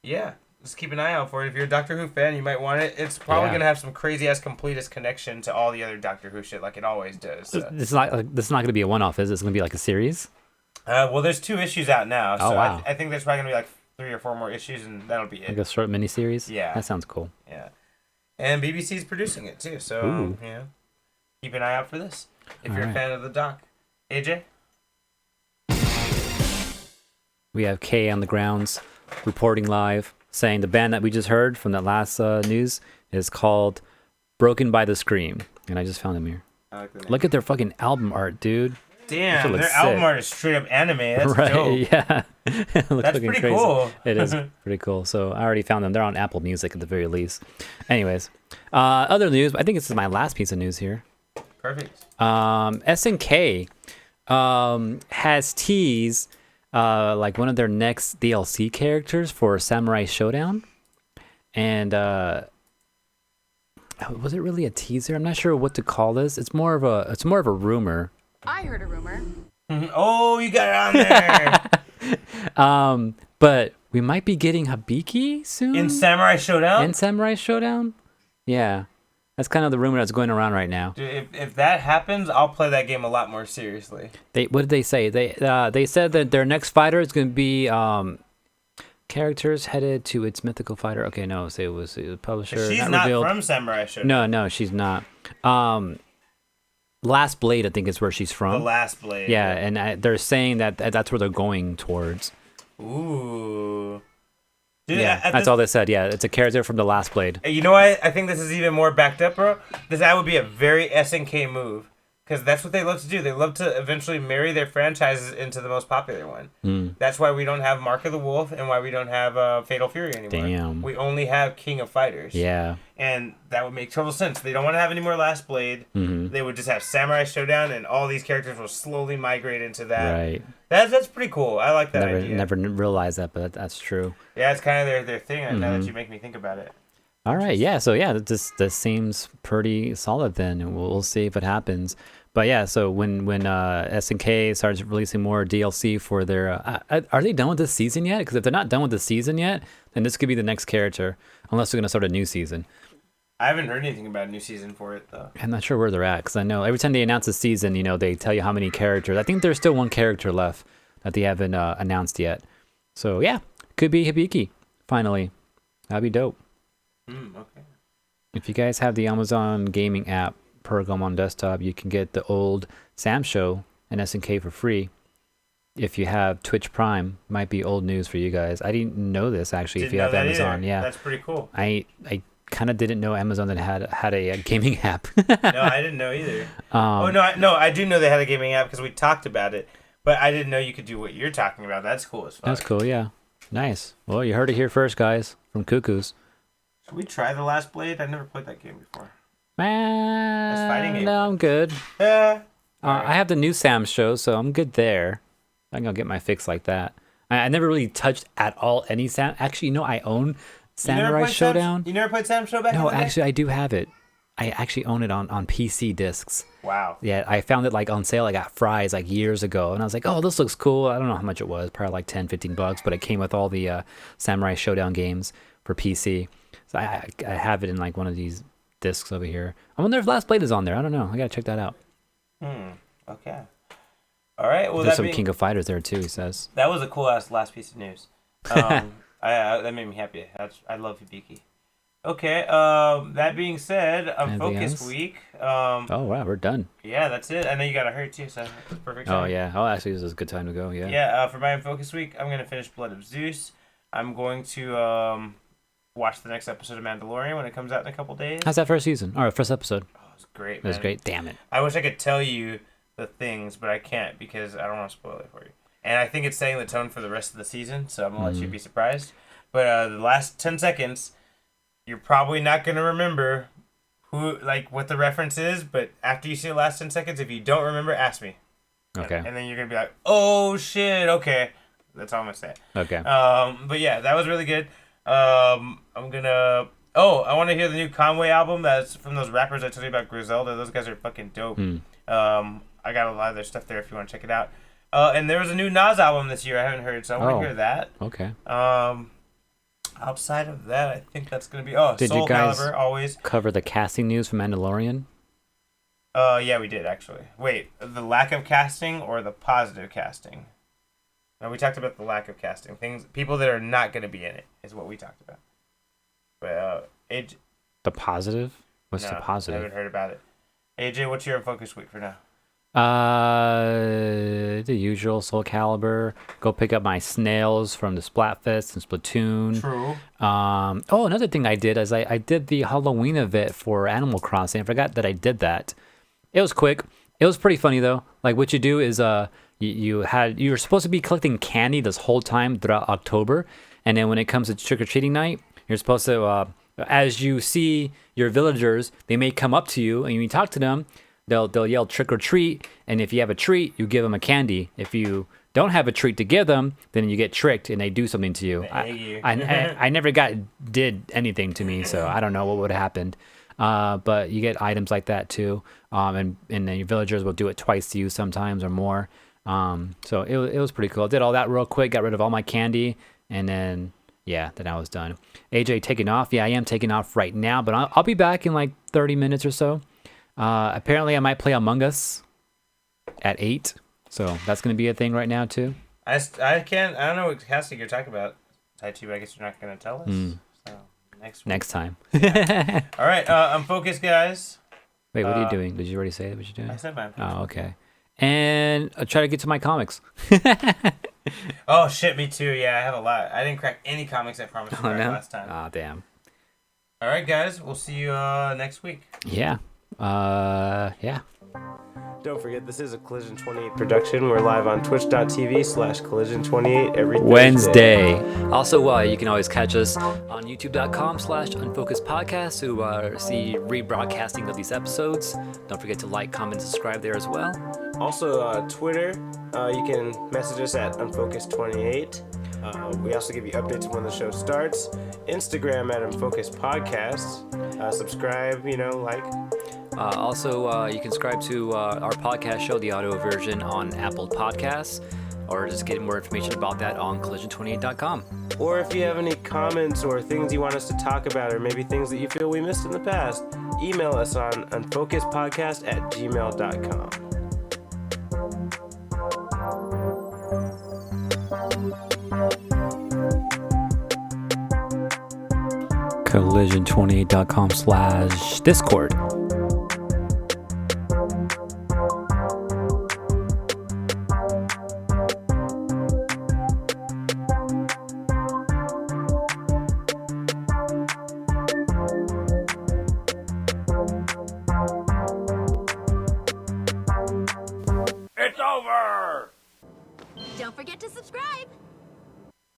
S1: Yeah. Just keep an eye out for it. If you're a Doctor Who fan, you might want it. It's probably going to have some crazy-ass completist connection to all the other Doctor Who shit like it always does. So.
S2: This is not going to be a one-off, is it? It's going to be like a series?
S1: Well, there's 2 issues out now. So
S2: wow.
S1: I think there's probably going to be like 3 or 4 more issues, and that'll be it.
S2: Like a short miniseries?
S1: Yeah.
S2: That sounds cool.
S1: Yeah. And BBC's producing it, too. So, keep an eye out for this if you're a fan of the doc. AJ?
S2: We have Kay on the grounds reporting live, saying the band that we just heard from that last news is called Broken by the Scream. And I just found them here.
S1: I like the name.
S2: Look at their fucking album art, dude.
S1: Damn, their album art is straight up anime. That's
S2: right,
S1: dope.
S2: Yeah. It looks
S1: That's pretty cool.
S2: It is pretty cool. So I already found them. They're on Apple Music at the very least. Anyways, other news. I think this is my last piece of news here.
S1: Perfect.
S2: SNK has teased like one of their next DLC characters for Samurai Showdown, and was it really a teaser? I'm not sure what to call this. It's more of a rumor.
S4: I heard a rumor.
S1: Oh, you got it on there.
S2: But we might be getting Hibiki soon
S1: In Samurai Showdown.
S2: In Samurai Showdown, yeah. That's kind of the rumor that's going around right now.
S1: Dude, if that happens, I'll play that game a lot more seriously.
S2: What did they say? They said that their next fighter is going to be characters headed to its mythical fighter. Okay, no, say it was a publisher.
S1: She's not from Samurai Showdown.
S2: No, she's not. Last Blade, I think, is where she's from.
S1: The Last Blade.
S2: Yeah, and they're saying that that's where they're going towards.
S1: Ooh. Dude,
S2: yeah, that's all they said. Yeah, it's a character from The Last Blade.
S1: You know what? I think this is even more backed up, bro. That would be a very SNK move. Because that's what they love to do. They love to eventually marry their franchises into the most popular one. That's why we don't have Mark of the Wolf and why we don't have Fatal Fury anymore.
S2: Damn.
S1: We only have King of Fighters.
S2: Yeah.
S1: And that would make total sense. They don't want to have any more Last Blade. Mm-hmm. They would just have Samurai Showdown, and all these characters will slowly migrate into that.
S2: Right.
S1: That's pretty cool. I like that idea.
S2: Never realized that, but that's true.
S1: Yeah, it's kind of their thing. Now that you make me think about it.
S2: All right. Yeah. So yeah, this seems pretty solid then, and we'll see if it happens. But yeah, so when SNK starts releasing more DLC for their, are they done with this season yet? Because if they're not done with the season yet, then this could be the next character, unless they're gonna start a new season.
S1: I haven't heard anything about a new season for it though.
S2: I'm not sure where they're at, because I know every time they announce a season, they tell you how many characters. I think there's still one character left that they haven't announced yet. So yeah, could be Hibiki finally. That'd be dope.
S1: Okay.
S2: If you guys have the Amazon gaming app program on desktop, you can get the old Sam Show and SNK for free. If you have Twitch Prime, might be old news for you guys. I didn't know this actually. If you have Amazon, yeah,
S1: that's pretty cool.
S2: I kind of didn't know Amazon that had a gaming app.
S1: No, I didn't know either. I do know they had a gaming app because we talked about it, but I didn't know you could do what you're talking about. That's cool as fuck.
S2: That's cool, yeah. Nice. Well, you heard it here first, guys, from Cuckoos.
S1: Should we try The Last Blade? I've never played that game before.
S2: Man,
S1: fighting game.
S2: no, I'm good.
S1: Yeah.
S2: I have the new Sam show, so I'm good there. I can go get my fix like that. I never really touched at all any Sam. Actually, I own Samurai Showdown.
S1: You never played Sam Show back in the day?
S2: Actually, I do have it. I actually own it on PC discs.
S1: Wow.
S2: Yeah, I found it like on sale. I got Fry's like years ago, and I was like, "Oh, this looks cool." I don't know how much it was, probably like $10-15, but it came with all the Samurai Showdown games for PC. So I have it in like one of these discs over here. I wonder if Last Blade is on there. I don't know. I gotta check that out.
S1: Okay. All right. Well,
S2: There's some King of Fighters there too. He says
S1: that was a cool ass last piece of news. That made me happy. I love Hibiki. Okay. That being said, Unfocused week.
S2: oh wow, we're done.
S1: Yeah, that's it. I know you got to hurry too, so it's perfect time.
S2: Oh yeah. Oh, actually, this is a good time to go. Yeah.
S1: Yeah. For my Unfocused week, I'm gonna finish Blood of Zeus. I'm going to watch the next episode of Mandalorian when it comes out in a couple days.
S2: How's that first season or first episode?
S1: Oh, it was great.
S2: It was great. Damn it.
S1: I wish I could tell you the things, but I can't because I don't want to spoil it for you. And I think it's setting the tone for the rest of the season, so I'm gonna let you be surprised. But the last 10 seconds, you're probably not gonna remember what the reference is. But after you see the last 10 seconds, if you don't remember, ask me.
S2: Okay.
S1: And then you're gonna be like, "Oh shit, okay." That's all I'm gonna say.
S2: Okay.
S1: But yeah, that was really good. I'm gonna. Oh, I want to hear the new Conway album. That's from those rappers I told you about, Griselda. Those guys are fucking dope. I got a lot of their stuff there if you want to check it out. And there was a new Nas album this year I haven't heard, so I want to hear that.
S2: Okay.
S1: Outside of that, I think that's gonna be
S2: Did
S1: Soul
S2: you guys
S1: Calibur always
S2: cover the casting news for Mandalorian?
S1: Yeah, we did actually. Wait, the lack of casting or the positive casting? No, we talked about the lack of casting. People that are not gonna be in it is what we talked about. But
S2: the positive? What's
S1: no,
S2: the positive?
S1: I haven't heard about it. AJ, what's your focus week for now?
S2: The usual Soul Calibur. Go pick up my snails from the Splatfest and Splatoon.
S1: True.
S2: Another thing I did is I did the Halloween event for Animal Crossing. I forgot that I did that. It was quick. It was pretty funny though. Like what you do is you were supposed to be collecting candy this whole time throughout October, and then when it comes to trick or treating night, you're supposed to as you see your villagers, they may come up to you and you talk to them. They'll yell trick or treat, and if you have a treat, you give them a candy. If you don't have a treat to give them, then you get tricked and they do something to you. I never did anything to me, so I don't know what would have happened. But you get items like that too, and then your villagers will do it twice to you sometimes or more. So it was pretty cool. I did all that real quick, got rid of all my candy, and then I was done. AJ taking off. Yeah, I am taking off right now, but I'll be back in like 30 minutes or so. Apparently I might play Among Us at 8, so that's going to be a thing right now too.
S1: I don't know what casting you're talking about, Taichi, but I guess you're not going to tell us. So next time. All right, I'm focused, guys.
S2: Wait, what are you doing? Did you already say what you're doing?
S1: I said my.
S2: Oh, okay. And I'll try to get to my comics.
S1: Oh shit, me too. Yeah, I have a lot. I didn't crack any comics I promised to crack last time.
S2: Oh, damn.
S1: All right, guys, we'll see you next week.
S2: Yeah. Yeah.
S1: Don't forget, this is a Collision 28 production. We're live on twitch.tv/Collision28 every
S2: Wednesday. Also, you can always catch us on youtube.com/Unfocused Podcast to see rebroadcasting of these episodes. Don't forget to like, comment, subscribe there as well.
S1: Also, Twitter, you can message us at Unfocused28. We also give you updates when the show starts. Instagram at Unfocused Podcast. Subscribe, like.
S2: Also, you can subscribe to our podcast show, the audio version, on Apple Podcasts, or just get more information about that on collision28.com.
S1: Or if you have any comments or things you want us to talk about, or maybe things that you feel we missed in the past, email us on unfocusedpodcast@gmail.com.
S2: Collision28.com/Discord.
S1: It's over!
S4: Don't forget to subscribe.